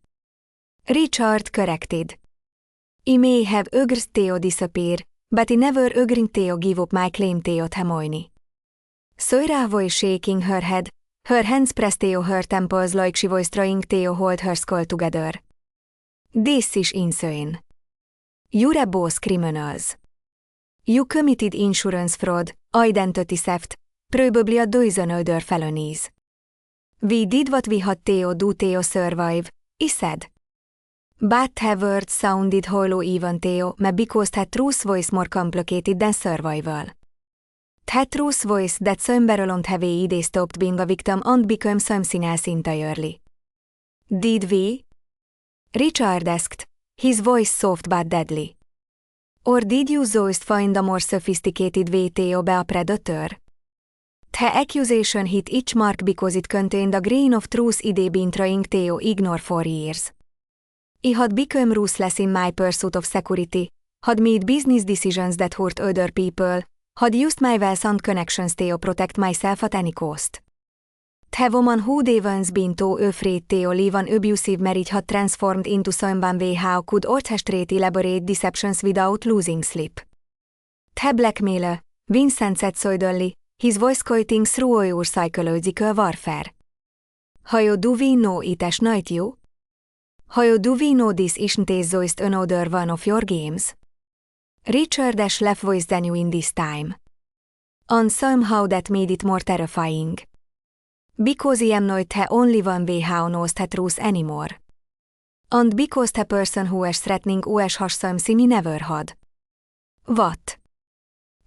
Richard corrected. I may have agreed to disappear, but I never agreed to give up my claim to the money. Sarah was shaking her head, her hands pressed to her temples like she was trying to hold her skull together. This is insane. You're both criminals. You committed insurance fraud, identity theft, probably a dozen other felonies. We did what we had to do to survive, he said. But the words sounded hollow even to me because the truth was more complicated than survival. The truth was that somewhere along the way they stopped being a victim and became something else entirely. Did we? Richard asked, his voice soft but deadly. Or did you just find a more sophisticated way to be a predator? The accusation hit each mark because it contained a grain of truth they'd been trying to ignore for years. I had become ruthless in my pursuit of security, had made business decisions that hurt other people, had used my wells and connections to protect myself at any cost. The woman who once been too afraid to live an abusive marriage had transformed into someone who could orchestrate elaborate deceptions without losing sleep. The blackmailer, Vincent said suddenly, his voice cutting through your psychological warfare. How do we know it is not you? How do we know this isn't just another one of your games? Richard left voice genuine this time. And somehow that made it more terrifying. Because I am not the only one who knows the truth anymore. And because the person who is threatening us has something I never had. What?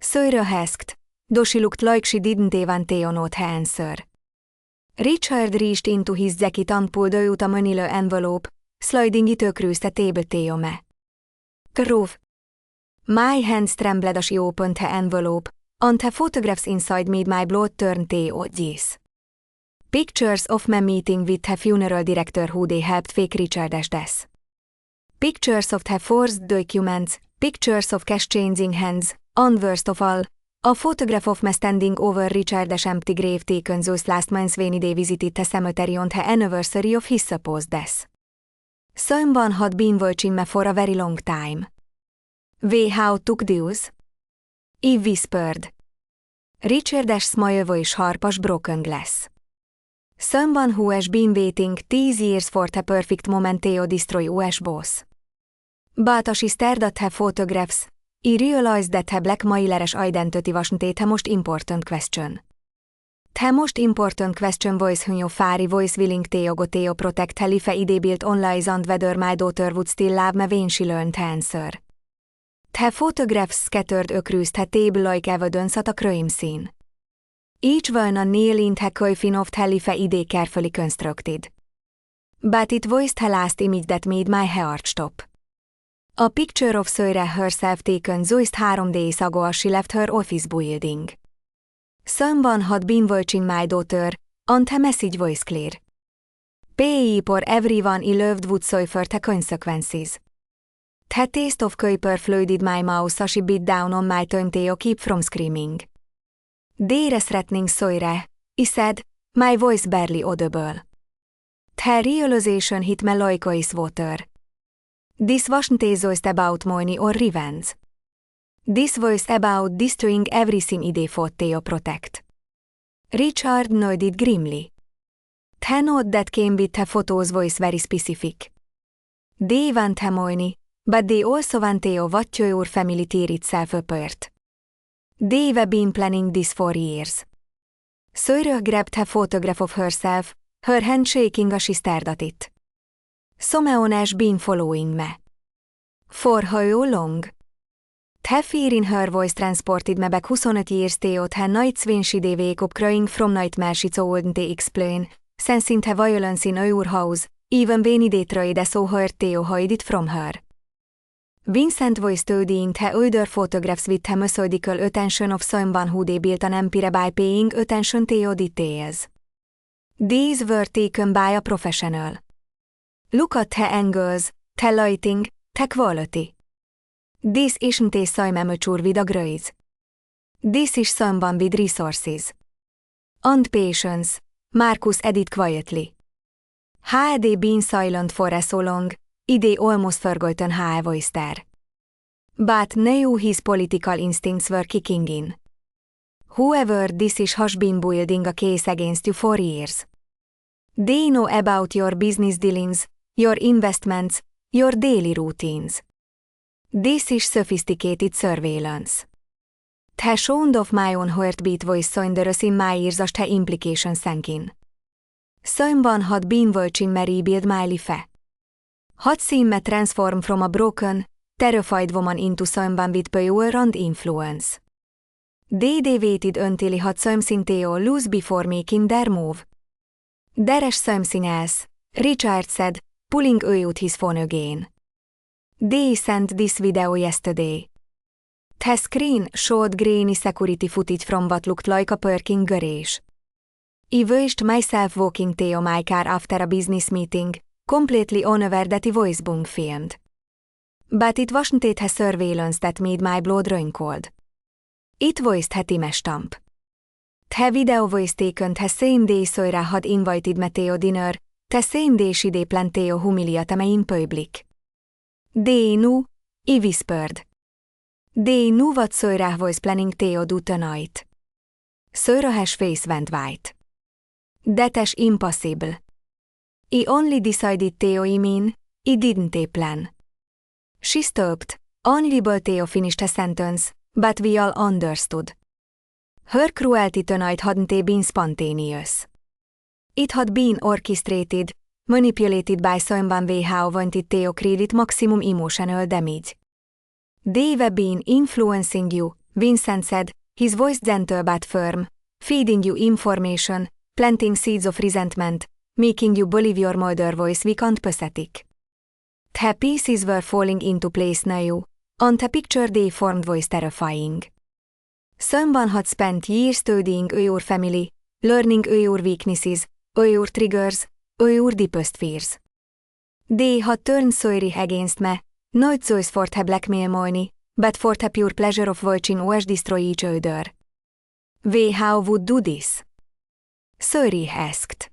Sarah asked, though she looked like she didn't even know the answer. Richard reached into his jacket and pulled out a manila envelope, sliding it across the table to me. Grove. My hands trembled as she opened the envelope, and the photographs inside made my blood turn to ice. Pictures of me meeting with the funeral director who they helped fake Richard's death. Pictures of the forged documents, pictures of cash changing hands, and worst of all, a photograph of me standing over Richard's empty grave taken those last months when they visited the cemetery on the anniversary of his supposed death. Someone had been watching me for a very long time. How took those? I whispered. Richard's smile voice sharp as broken glass. Someone who has been waiting 10 years for the perfect moment to destroy us boss. But as she stared at her photographs, I realized that her blackmailer's identity wasn't the most important question. The most important question was who your fairy was willing to protect her if I built on lies and whether my daughter would still love me when she learned the answer. The photographs scattered across the table like evidence at a crime scene. Each one a nail in the coffin of the life I carefully constructed. But it was the last image that made my heart stop. A picture of Sarah herself taken just 3 days ago as she left her office building. Someone had been watching my daughter, and the message was clear. Pay for everyone I loved would suffer the consequences. The taste of copper flooded my mouth as she bit down on my tongue to keep from screaming. They're threatening Sarah, I said, my voice barely audible. The realization hit me like ice water. This wasn't just about money or revenge. This was about destroying everything I fought to protect. Richard nodded grimly. The nod that came with the photos was very specific. They want the money, but they also want to watch your family tear itself apart. They've been planning this for years. Sarah grabbed a photograph of herself, her hand shaking as she stared at it. Someone has been following me. For how long? The fear in her voice transported me back 25 years to her nights when she wake up crying from nightmares she told to explain, sensing the violence in our house, even when they tried so hard to hide it from her. Vincent was studying the older photographs with the methodical attention of someone who they built an empire by paying attention to details. These were taken by a professional. Look at the angles, the lighting, the quality. This isn't a some amateur with a grade. This is someone with resources. And patience, Marcus added quietly. Had they been silent for so long, they almost forgotten how I was there. But now his political instincts were kicking in. Whoever this is has been building a case against you for years. They know about your business dealings, your investments, your daily routines. This is sophisticated surveillance. The sound of my own heartbeat was thunderous in my ears as the implication sank in. Someone had been watching me rebuild my life. Had seen me transform from a broken, terrified woman into someone with power and influence. They waited until he had something to lose before making their move. There's something else, Richard said, pulling out his phone again. They sent this video yesterday. The screen showed grainy security footage from what looked like a parking garage. I watched myself walking to my car after a business meeting, completely unaware that I was being filmed. But it wasn't a surveillance that made my blood run cold. It voiced he time stamp. The video voice taken the same day Soira had invited me to dinner, the same day she de planned to humiliate me in public. They knew, he whispered. They knew what Soira was planning to do tonight. Soira's face went white. That's impossible. He only decided to he didn't plan. She stopped, unable to finish the sentence, but we all understood. Her cruelty tonight hadn't been spontaneous. It had been orchestrated, manipulated by someone who wanted to create maximum emotional damage. They've been influencing you, Vincent said, his voice gentle but firm, feeding you information, planting seeds of resentment, making you believe your mother voice weak and pathetic. The pieces were falling into place now, and the picture they formed was terrifying. Someone had spent years studying your family, learning your weaknesses, your triggers, your deepest fears. They had turned Soiri against me, not just for the blackmail money, but for the pure pleasure of watching us destroy each other. How would do this? Soiri asked.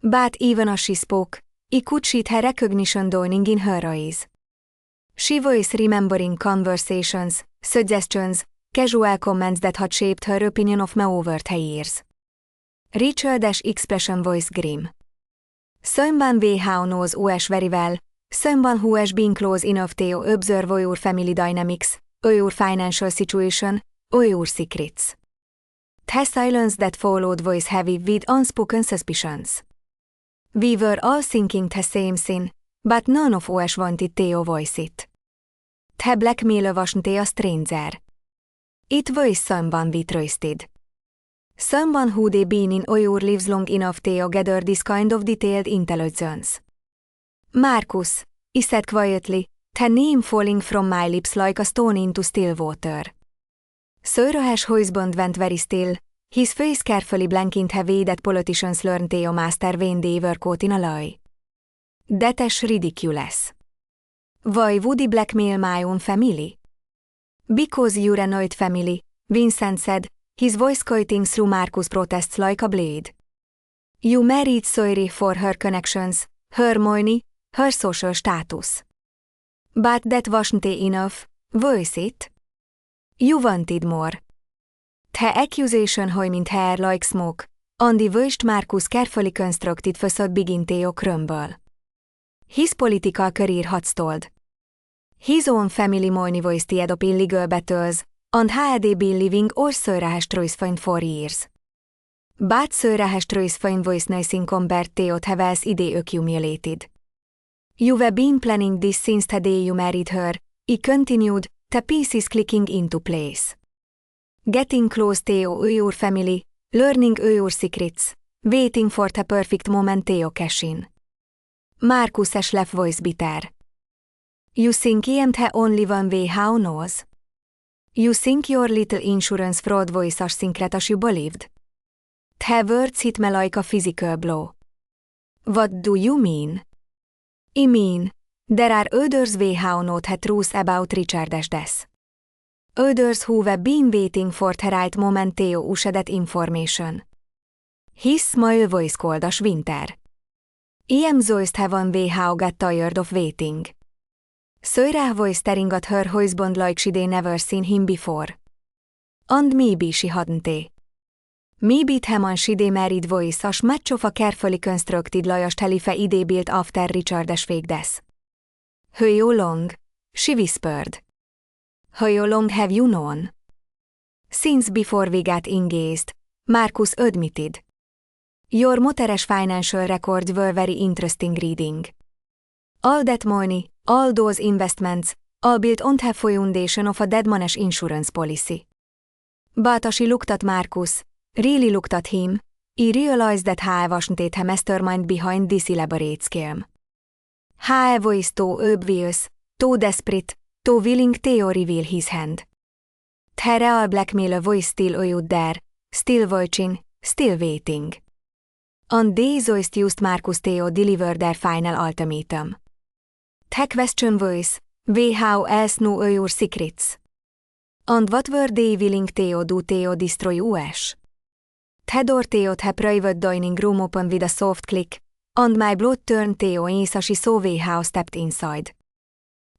But even as she spoke, he could see her recognition dawning in her eyes. She was remembering conversations, suggestions, casual comments that had shaped her opinion of me over the years. Richard's expression was grim. Someone who knows us very well, someone who has been close enough to observe your family dynamics, your financial situation, your secrets. The silence that followed was heavy with unspoken suspicions. We were all thinking the same thing, but none of us wanted to voice it. The blackmailer wasn't a stranger. It was someone we trusted. Someone who'd been in our lives long enough to gather this kind of detailed intelligence. Marcus, he said quietly, the name falling from my lips like a stone into still water. Soira's husband went very still, his face carefully blanking the way that politicians learn to master when they were caught in a lie. That's ridiculous. Why would he blackmail my own family? Because you're an old family, Vincent said, his voice cutting through Marcus' protests like a blade. You married Soiri for her connections, her money, her social status. But that wasn't enough, was it? You wanted more. The accusation hung in the air like smoke, and the watched Marcus' carefully constructed facade begin to crumble. His political career had stalled. His own family money was tied up in legal battles, and had been living or Soira's trösföny for years. But Soira's trösföny was nothing compared to what has they accumulated. You've been planning this since the day you married her, he continued, the pieces clicking into place. Getting close to your family, learning your secrets, waiting for the perfect moment to cash in. Marcus's laugh was bitter. You think I am the only one who knows? You think your little insurance fraud was as secret as you believed? The words hit me like a physical blow. What do you mean? I mean, there are others who know the truth about Richard's death. Others who've been waiting for the right moment to share that information. His smile was cold as winter. I am just one who got tired of waiting. Soira was staring at her husband like she'd never seen him before. And maybe she hadn't. Maybe the man she'd married voice as much of a carefully constructed lie as Telife ide built after Richard's fake death. How long? She whispered. How long have you known? Since before we got engaged, Marcus admitted. Your mother's financial records were very interesting reading. All that money, all those investments, all built on the foundation of a dead man's insurance policy. But as she looked at Marcus, really looked at him, he realized that he wasn't the mastermind behind this elaborate scheme. He was too obvious, too desperate, too willing to reveal his hand. The real blackmailer was still out there, still watching, still waiting. And they just used Marcus to deliver their final ultimatum. The question was, how else know your secrets? And what were they willing to do to destroy us? Theodore Theod her private dining room opened with a soft click, and my blood turned to ice as she saw how stepped inside.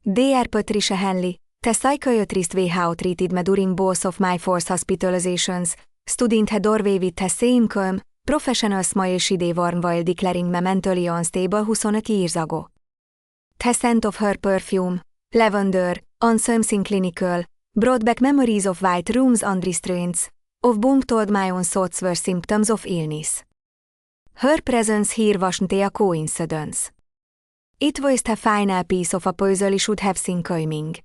Dr. Patricia Henley, the psychiatrist who treated me during both of my forced hospitalizations, stood in the doorway with the same calm, professional smile she did warm while declaring me mentally unstable 25 years ago. The scent of her perfume, lavender, and something clinical, brought back memories of white rooms and restraints, of being told my own thoughts were symptoms of illness. Her presence here wasn't a coincidence. It was the final piece of a puzzle I should have seen coming.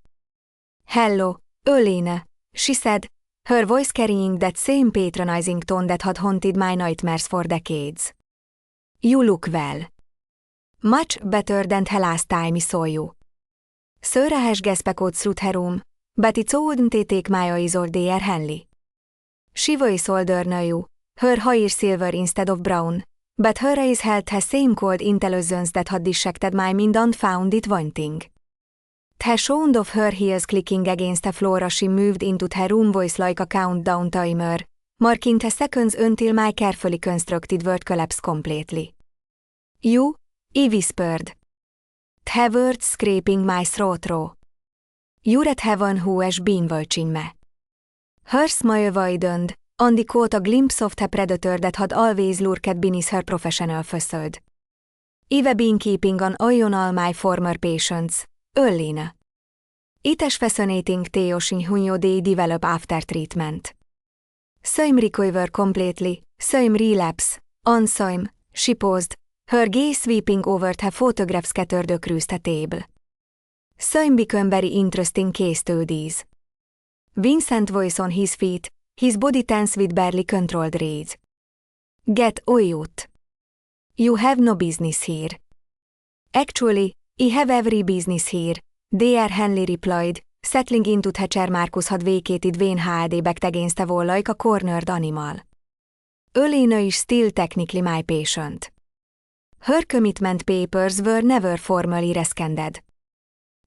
"Hello, Elena," she said, her voice carrying that same patronizing tone that had haunted my nightmares for decades. "You look well. Much better than the last time I saw you." Sarah has gasped through her room, but it wouldn't take my eyes off Dr. Henley. She was older now, her hair silver instead of brown, but her eyes held the same cold intelligence that had dissected my mind and found it wanting. The sound of her heels clicking against the floor as she moved into the room was like a countdown timer, marking the seconds until my carefully constructed world collapsed completely. "You?" I whispered. The words scraping my throat raw. "You're at heaven who has been watching me." Her smile widened, and I caught a glimpse of the predator that had always lurked beneath her professional facade. "I've been keeping an eye on all my former patients, Elena. It is fascinating to see how they develop after treatment. Some recover completely, some relapse, and some," she paused, her gaze sweeping over the photographs scattered across the table. "Some become very interesting case studies." Vincent was on his feet, his body tense with barely controlled rage. "Get out. You have no business here." "Actually, I have every business here," Dr. Henley replied, settling into the chair Marcus had vacated when he backed against the wall like a cornered animal. "Elena is still technically my patient." Her commitment papers were never formally rescinded.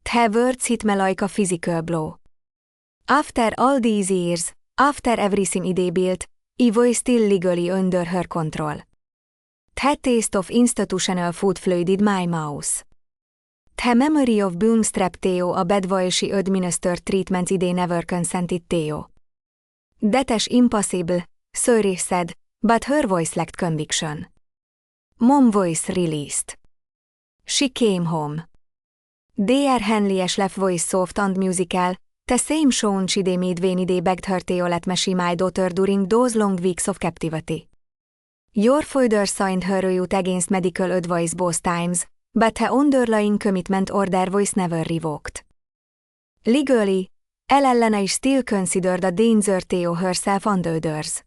The words hit me like a physical blow. After all these years, after everything I built, I was still legally under her control. The taste of institutional food flooded my mouth. The memory of being strapped to a bed while she administered treatments I never consented to. "That is impossible," Surrey said, but her voice lacked conviction. Mom's voice released. "She came home." Dr. Henley's left voice soft and musical, the same sound she made when I begged her to let me see my daughter during those long weeks of captivity. "Your father signed her out against medical advice both times, but the underlying commitment order was never revoked. Legally, Elena is still considered a danger to herself and others."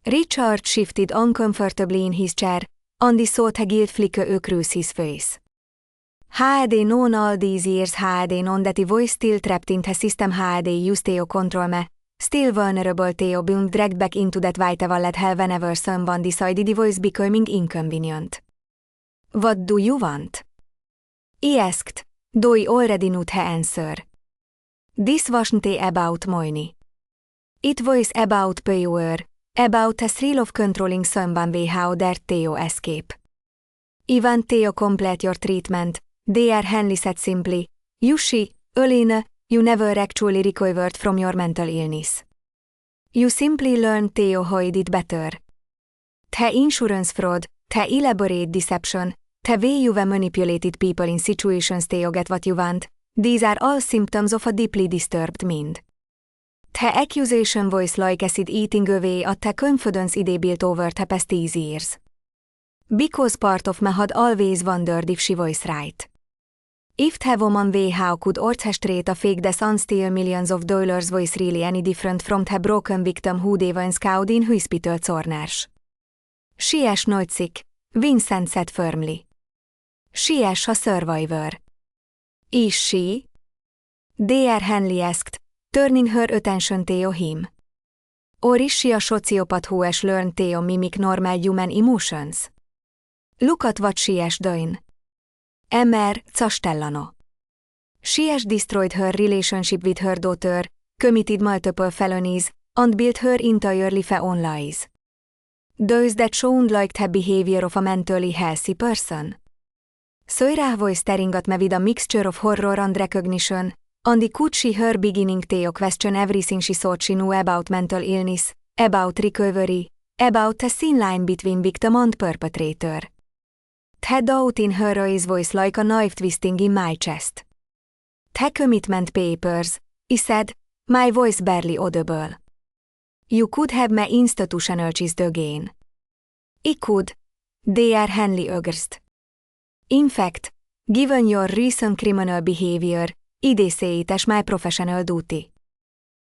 Richard shifted uncomfortably in his chair, and I saw the guilt flicker across his face. Had I known all these years, had I known that I was still trapped in the system, had I used to control me, still vulnerable to being dragged back into that white-wallet hell whenever someone decided I was becoming inconvenient. "What do you want?" I asked, though I already knew the answer. This wasn't about money. It was about power, about the thrill of controlling someone who dared to escape. "I want to complete your treatment," Dr. Henley said simply. "You see, Elena, you never actually recovered from your mental illness. You simply learned to hide it better. The insurance fraud, the elaborate deception, the way you manipulated people in situations to get what you want, these are all symptoms of a deeply disturbed mind." The accusation was like acid eating away at the confidence I built over the past 10 years. Because part of me had always wondered if she was right. If the woman who could orchestrate a fake death and steal millions of dollars was really any different from the broken victim who they once cowed in hospital corners. "She is not sick," Vincent said firmly. "She is a survivor." "Is she?" Dr. Henley asked, turning her attention to him. "Or is she a sociopath who has learned to mimic normal human emotions? Look at what she has done. Castellano. She has destroyed her relationship with her daughter, committed multiple felonies, and built her entire life on lies. Does that sound like the behavior of a mentally healthy person? Saira was staring at me with a mixture of horror and recognition, and could she her beginning to question everything she thought she knew about mental illness, about recovery, about the thin line between victim and perpetrator. The doubt in her eyes was like a knife twisting in my chest. The commitment papers, he said, my voice barely audible. You could have me institutionalized again. I could. Dr. Henley agreed. In fact, given your recent criminal behavior, I say it as my professional duty.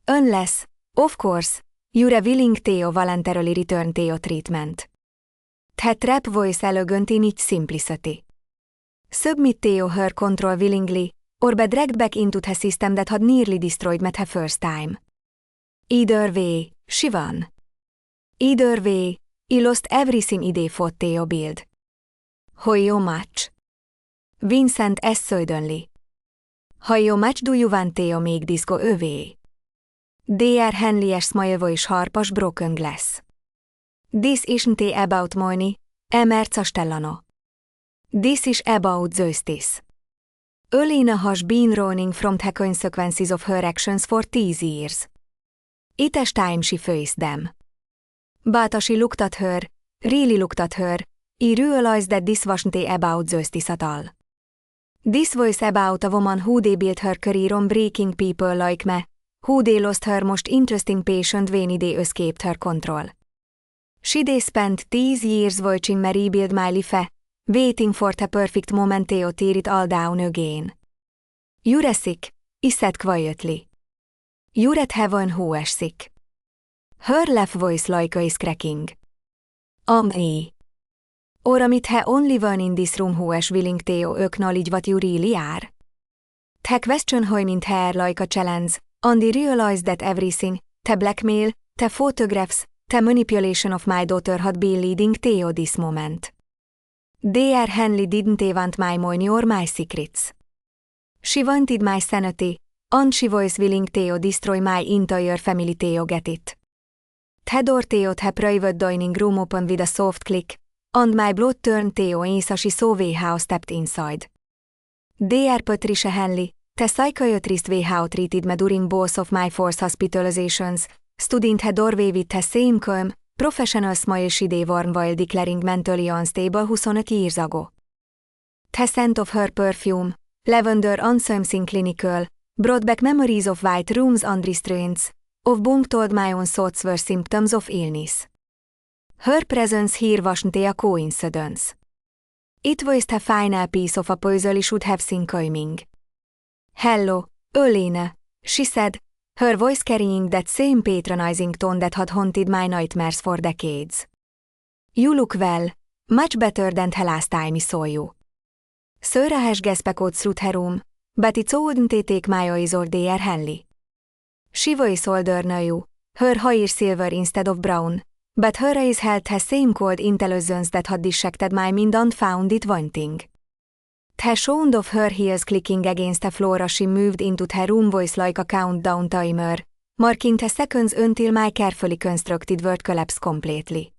Unless, of course, you're willing to voluntarily return to your treatment. The trap voice elegant in its simplicity. Submit to her control willingly, or be dragged back into the system that had nearly destroyed me the first time. Either way, she won. Either way, I lost everything I fought to build. How much? Vincent asked suddenly. How much do you want to make this go away? Dr. Henley's smile was sharp as broken glass. This isn't about money, Emer Castellano. This is about justice. Elena has been running from the consequences of her actions for 10 years. It is time she faced them. But as she looked at her, really looked at her, I realized that this wasn't about justice at all. This was about a woman who built her career on breaking people like me, who lost her most interesting patient when they escaped her control. She spent 10 years watching me rebuild my life, waiting for the perfect moment to tear it all down again. You're sick, he said quietly. You're at heaven who is sick. Her left voice like is cracking. Am I? Or am I only one in this room who is willing to acknowledge what you really are? The question hung in her like a challenge, and I realized that everything, the blackmail, the photographs, the manipulation of my daughter had been leading to this moment. Dr. Henley didn't want my money or my secrets. She wanted my sanity, and she was willing to destroy my entire family to get it. The door to the private dining room opened with a soft click, and my blood turned to ice as she saw how stepped inside. Dr. Patricia Henley, the psychiatrist who treated me during both of my forced hospitalizations, stood in the doorway with the same calm, professional smile she worn while declaring mentally unstable 25 years ago. The scent of her perfume, lavender and something clinical, brought back memories of white rooms and restraints, of being told my own thoughts were symptoms of illness. Her presence here wasn't a coincidence. It was the final piece of a puzzle I should have seen coming. Hello, Elena, she said, her voice carrying that same patronizing tone that had haunted my nightmares for decades. You look well, much better than the last time I saw you. Sarah has gasped through her room, but it wouldn't take my eyes off Dr. Henley. She was older now, her hair silver instead of brown, but her eyes held the same cold intelligence that had dissected my mind and found it wanting. The sound of her heels clicking against the floor as she moved into the room was like a countdown timer, marking the seconds until my carefully constructed world collapsed completely.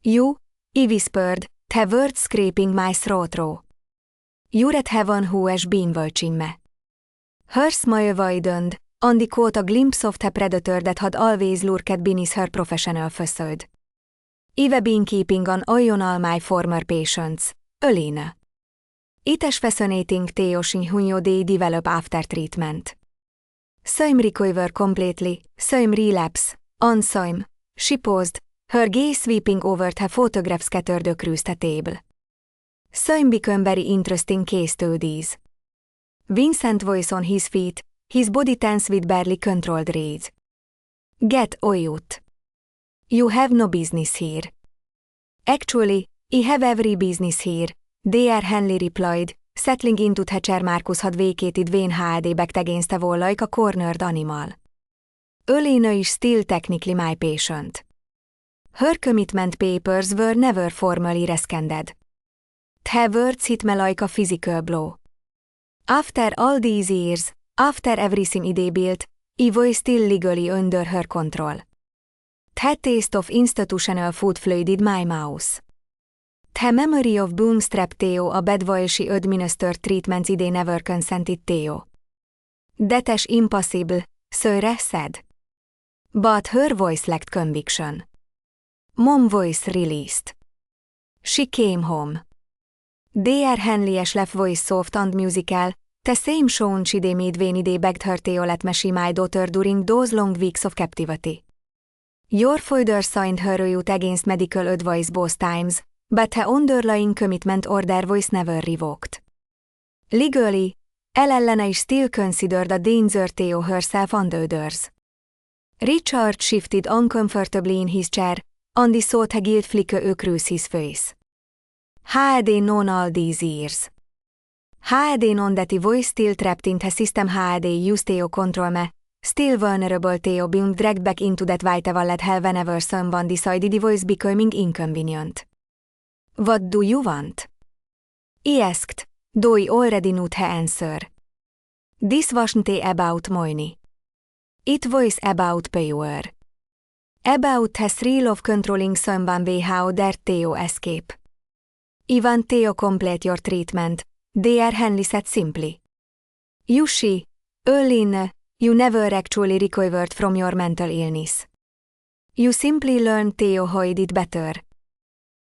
You, I whispered, the words scraping my throat raw. You're at heaven who has been watching me. Her smile widened, and I caught a glimpse of the predator that had always lurked beneath her professional facade. I've been keeping an eye on all my former patients, Elena. It is fascinating to see how they develop after treatment. Some recover completely, some relapse, and some, she paused, her gaze sweeping over the photographs scattered across the table. Some become very interesting case studies. Vincent was on his feet, his body tense with barely controlled rage. Get out. You have no business here. Actually, I have every business here, Dr. Henley replied, settling into the chair Marcus had vacated when he backed against the wall like a cornered animal. Elena is still technically my patient. Her commitment papers were never formally rescinded. The words hit me like a physical blow. After all these years, after everything I built, I voice still legally under her control. The taste of institutional food flooded my mouth. The memory of boomstrap Theo a bad while she administered treatments they never consented Theo. That is impossible, Sarah said. But her voice lacked conviction. Mom voice released. She came home. Dr. Henley's left voice soft and musical, the same shown she made when they begged her to let me see my daughter during those long weeks of captivity. Your father signed her oath against medical advice both times, but the underlying commitment order was never revoked. Legally, Ellen is still considered a danger to herself and others. Richard shifted uncomfortably in his chair, and he saw the guilt flicker across his face. Had they known all these years? Had they known that he was still trapped in the system? Had they used to control me, still vulnerable to being dragged back into that white wallet hell whenever someone decided he was becoming inconvenient? What do you want? He asked, though he already knew the answer. This wasn't about money. It was about power. About the thrill of controlling someone how their Theo escape. Even Theo complete your treatment, Dr. Henley said simply. You see, Eileen, you never actually recovered from your mental illness. You simply learned Theo hide it better.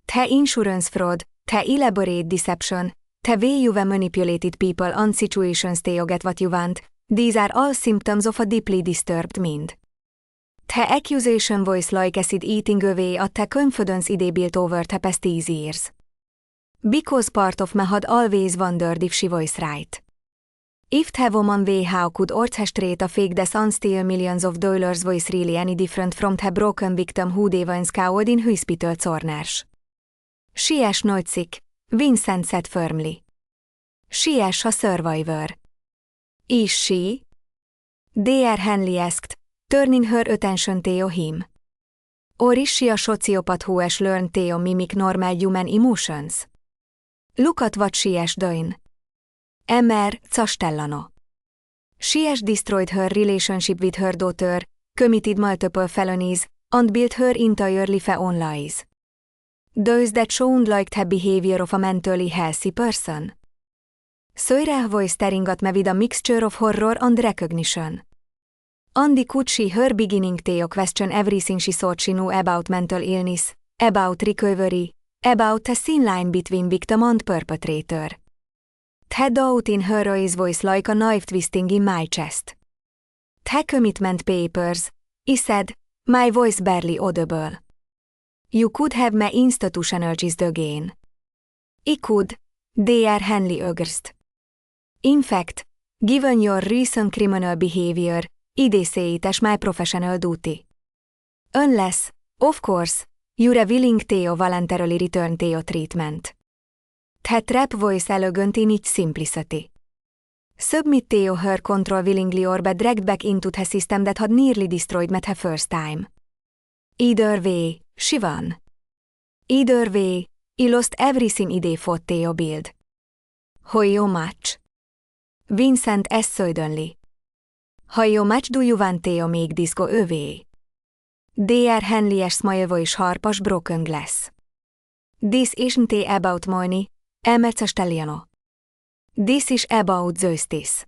The insurance fraud, the elaborate deception, the way you manipulated people and situations to get what you want, these are all symptoms of a deeply disturbed mind. The accusation was like acid eating away at the confidence they built over the past 10 years. Because part of me had always wondered if she was right. If the woman how could orchestrate a fake death and steal millions of dollars was really any different from the broken victim who they once cowed in hospital corners. She is not sick, Vincent said firmly. She is a survivor. Is she? Dr. Henley asked, turning her attention to him. Or is she a sociopath who has learned to mimic normal human emotions? Look at what she has done. Emer Castellano. She has destroyed her relationship with her daughter, committed multiple felonies, and built her entirely on lies. Does that sound like the behavior of a mentally healthy person? Sarah was staring at me with a mixture of horror and recognition. Andy could see her beginning to question everything she thought she knew about mental illness, about recovery, about the thin line between victim and perpetrator. The doubt in her eyes was like a knife twisting in my chest. The commitment papers, he said, my voice barely audible. You could have me institutionalized again. I could, Dr. Henley urged. In fact, given your recent criminal behavior, I say it as my professional duty. Unless, of course, you're willing to voluntarily return to your treatment. The trap voice elegant in its simplicity. Submit to her control willingly or be dragged back into the system that had nearly destroyed me the first time. Either way, she won. Either way, I lost everything they fought to build. How much? Vincent asked suddenly. How much do you want to make this go away? Dr. Henley's smile was sharp as broken glass. This isn't about money, Emer Castellano. This is about justice.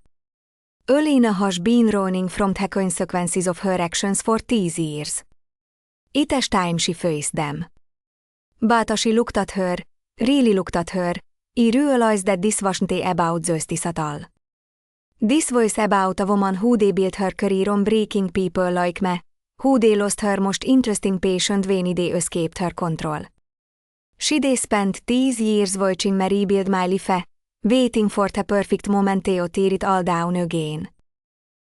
Elena has been running from the consequences of her actions for 10 years. It is time she faced them. But as she looked at her, really looked at her, he realized that this wasn't about justice at all. This was about a woman who they built her career on breaking people like me, who they lost her most interesting patient when they escaped her control. She they spent 10 years watching me rebuild my life, waiting for the perfect moment to tear it all down again.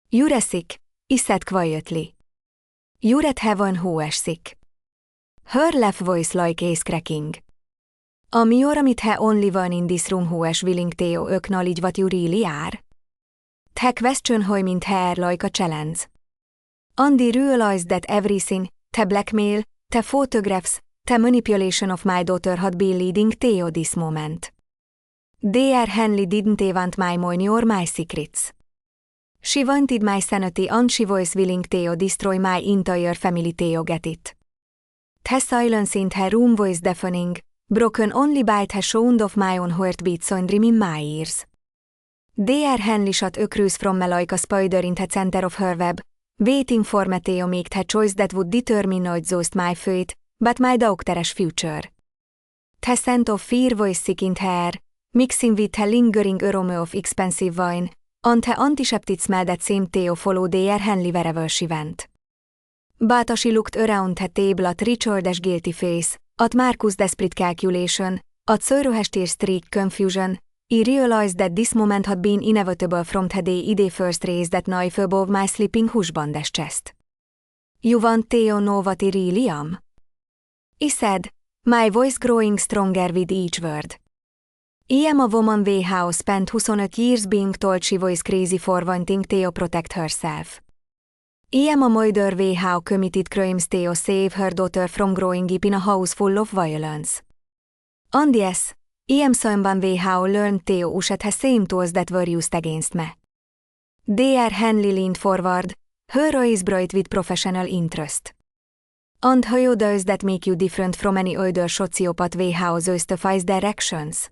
You're sick, he said quietly. You're at heaven who is sick. Her laugh voice like ace cracking. You're the only one in this room who is willing to acknowledge what you really are. The question how mint hair like a challenge. Andy realized that everything, the blackmail, the photographs, the manipulation of my daughter had been leading to this moment. Dr. Henley didn't want my money or my secrets. She wanted my sanity and she was willing to destroy my entire family to get it. The silence in her room was deafening, broken only by the sound of my own heartbeat sounding in my ears. Dr. Henley shot across from me like a spider in the center of her web, waiting for me to make the choice that would determine not just my fate, but my doctor's future. The scent of fear was sick in the air, mixing with the lingering aroma of expensive wine, and the antiseptic smell that seemed to follow Dr. Henley wherever she went. But as she looked around the table at Richard's guilty face, at Marcus' desperate calculation, at Sir Tear's streak confusion, I realized that this moment had been inevitable from the day I first raised that knife above my sleeping husband's chest. You want to know what I really am? I said, my voice growing stronger with each word. I am a woman who spent 25 years being told she was crazy for wanting to protect herself. I am a mother who committed crimes to save her daughter from growing up in a house full of violence. And yes, I am someone who learned to use the same tools that were used against me. Dr. Henley leaned forward, her eyes bright with professional interest. And how does that make you different from any other sociopath who justifies their actions?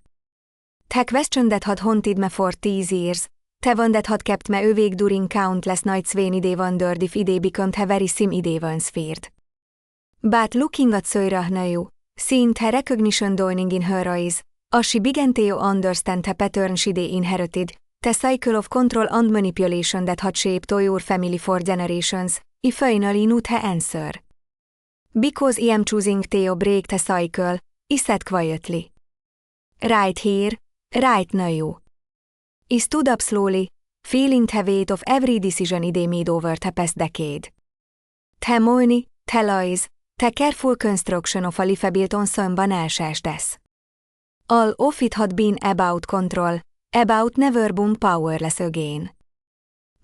The question that had haunted me for 10 years, the one that had kept me awake during countless nights when I wondered if I became the very same I once feared. But looking at Sarah now, seeing the recognition dawning in her eyes, as she began to understand the pattern she inherited, the cycle of control and manipulation that had shaped our family for generations, I finally knew the answer. Because I am choosing to break the cycle, I said quietly. Right here, right now. I stood up slowly, feeling the weight of every decision I made over the past decade. The money, the lies, the careful construction of a life built on someone else's death. All of it had been about control, about never being powerless again.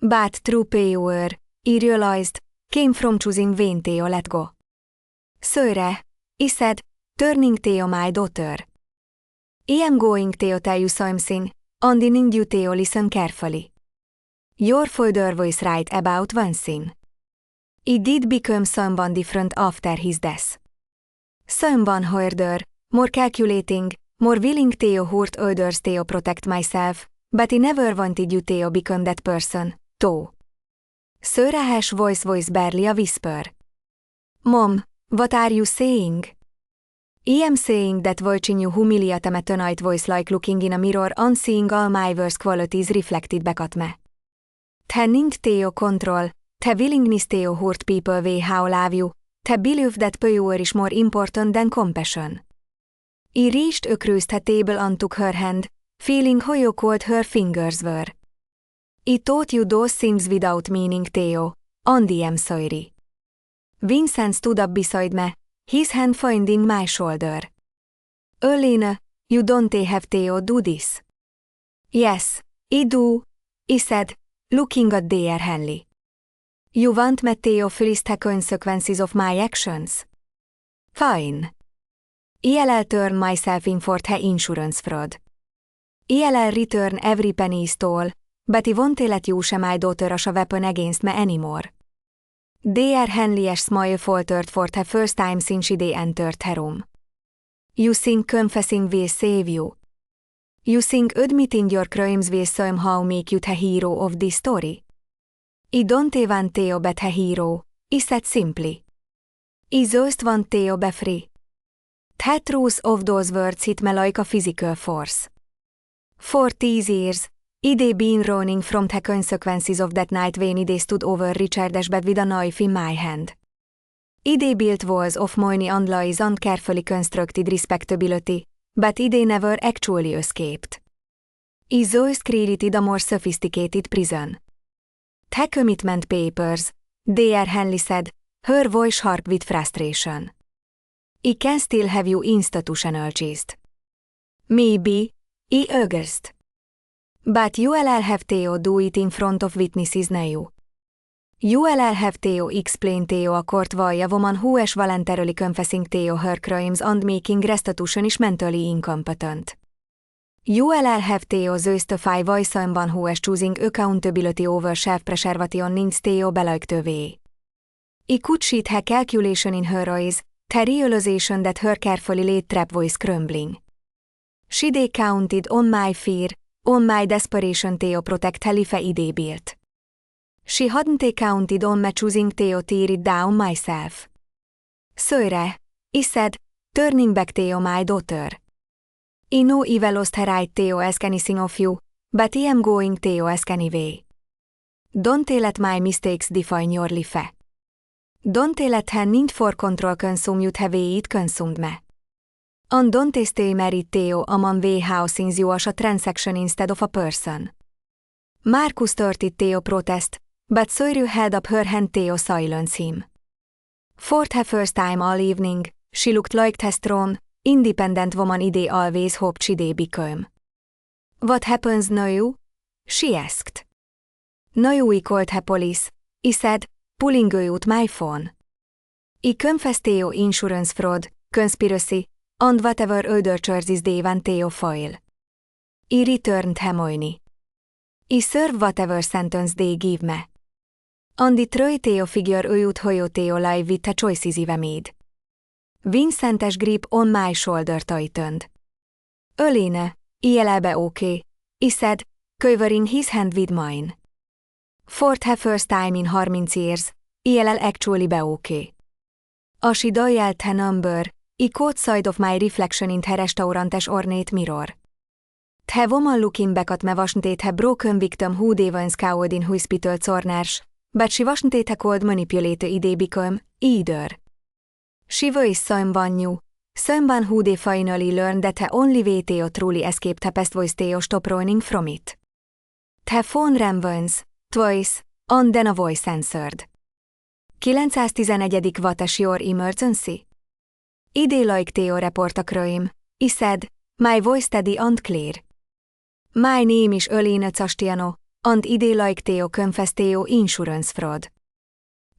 But true power, I realized, came from choosing when to let go. Sarah, I said, turning to my daughter. I am going to tell you something, and I need you to listen carefully. Your father was right about one thing. He did become someone different after his death. Someone harder, more calculating, more willing to hurt others to protect myself, but I never wanted you to become that person, too. Sarah's voice was barely a whisper. Mom, what are you saying? I am saying that watching you humiliate me tonight was like looking in a mirror and seeing all my worst qualities reflected back at me. The need to control, the willingness to hurt people who love you, the belief that power is more important than compassion. I reached across the table and took her hand, feeling how cold her fingers were. I taught you those things without meaning to, and I am sorry. Vincent stood up beside me, his hand finding my shoulder. Elena, you don't have to do this. Yes, I do, I said, looking at Dr. Henley. You want me to face the consequences of my actions? Fine. I'll turn myself in for the insurance fraud. I'll return every penny stole, but I won't let you use my daughter as a weapon against me anymore. Dr. Henley's smile faltered for the first time since she entered the room. You think confessing will save you? You think admitting your crimes will somehow make you the hero of this story? I don't want to be the hero, I said simply. I just want to be free. The truth of those words hit me like a physical force. For 10 years, I'd been running from the consequences of that night when I stood over Richard's bed with a knife in my hand. I'd built walls of money and lies and carefully constructed respectability, but I'd never actually escaped. I just created a more sophisticated prison. The commitment papers, Dr. Henley said, her voice sharp with frustration. I can still have you institutionalized. Maybe, I August. But you'll have to do it in front of witnesses now. You'll have to explain to a court why a woman who is voluntarily confessing to her crimes and making restitution is mentally incompetent. You will have Theo justify why someone who is choosing accountability over self-preservation needs Theo belike to way. I could see her calculation in her eyes, the realization that her carefully laid trap was crumbling. She counted on my fear, on my desperation Theo protect Helife idé built. She hadn't counted on me choosing Theo tear it down myself. Sorry, I said, turning back Theo my daughter. I know I will lost her right Theo ask anything of you, but I am going Theo ask anyway. Don't let my mistakes define your life. Don't let her need for control consume you the way it consumed me. And don't stay married Theo among way how things you are a transaction instead of a person. Marcus started Theo protest, but Soiru held up her hand Theo silence him. For the first time all evening, she looked like the strong, independent woman I always hoped she'd become. What happens now? She asked. Now we called the police, I said, pulling out my phone. I confessed Theo insurance fraud, conspiracy, and whatever other charges they want Theo file. I returned her money. I serve whatever sentence they give me. And the Troy Theo figure out how Theo live with the choices I made. Vincent's grip on my shoulder tightened. Öléne, ijelelbe okay, I said, covering his hand with mine. For the first time in 30 years, ijelel actually be okay. As I dialed her number, I caught sight of my reflection in the restaurantes ornate mirror. The woman looking back at me wasn't a broken victim who they once cowed in hospital corners, but she wasn't a cold manipulator they become, either. She was someone new, someone who they finally learned that the only way Theo truly escaped the past was Theo stop running from it. The phone rang once, twice, and then a voice answered. 911 what is your emergency? I like Theo report a crime, I said, my voice steady and clear. My name is Öléne Castiano, and I like Theo confess Theo insurance fraud.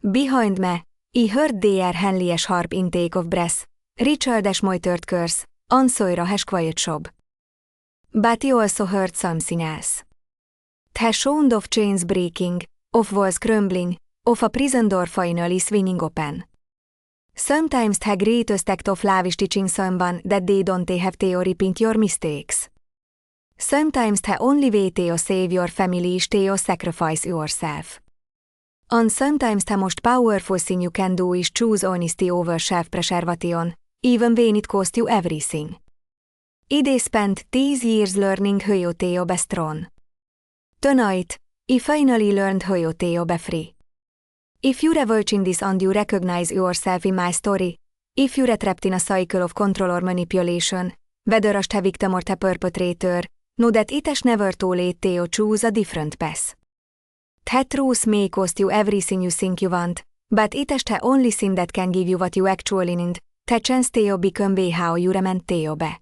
Behind me, I heard Dr. Henley's sharp intake of breath, Richard's moitered curse, and Soira's quiet sob. But I also heard something else. The sound of chains breaking, of walls crumbling, of a prison door finally swinging open. Sometimes the greatest act of love is teaching someone that they don't have to repeat your mistakes. Sometimes the only way to save your family is to sacrifice yourself. And sometimes the most powerful thing you can do is choose honesty over self-preservation, even when it costs you everything. I spent 10 years learning how to be strong. Tonight, I finally learned how to be free. If you're watching this and you recognize yourself in my story, if you're trapped in a cycle of control or manipulation, whether as the victim or the perpetrator, know that it is never too late to choose a different path. The truth may cost you everything you think you want, but it is the only thing that can give you what you actually need, the chance to become how you were meant to be.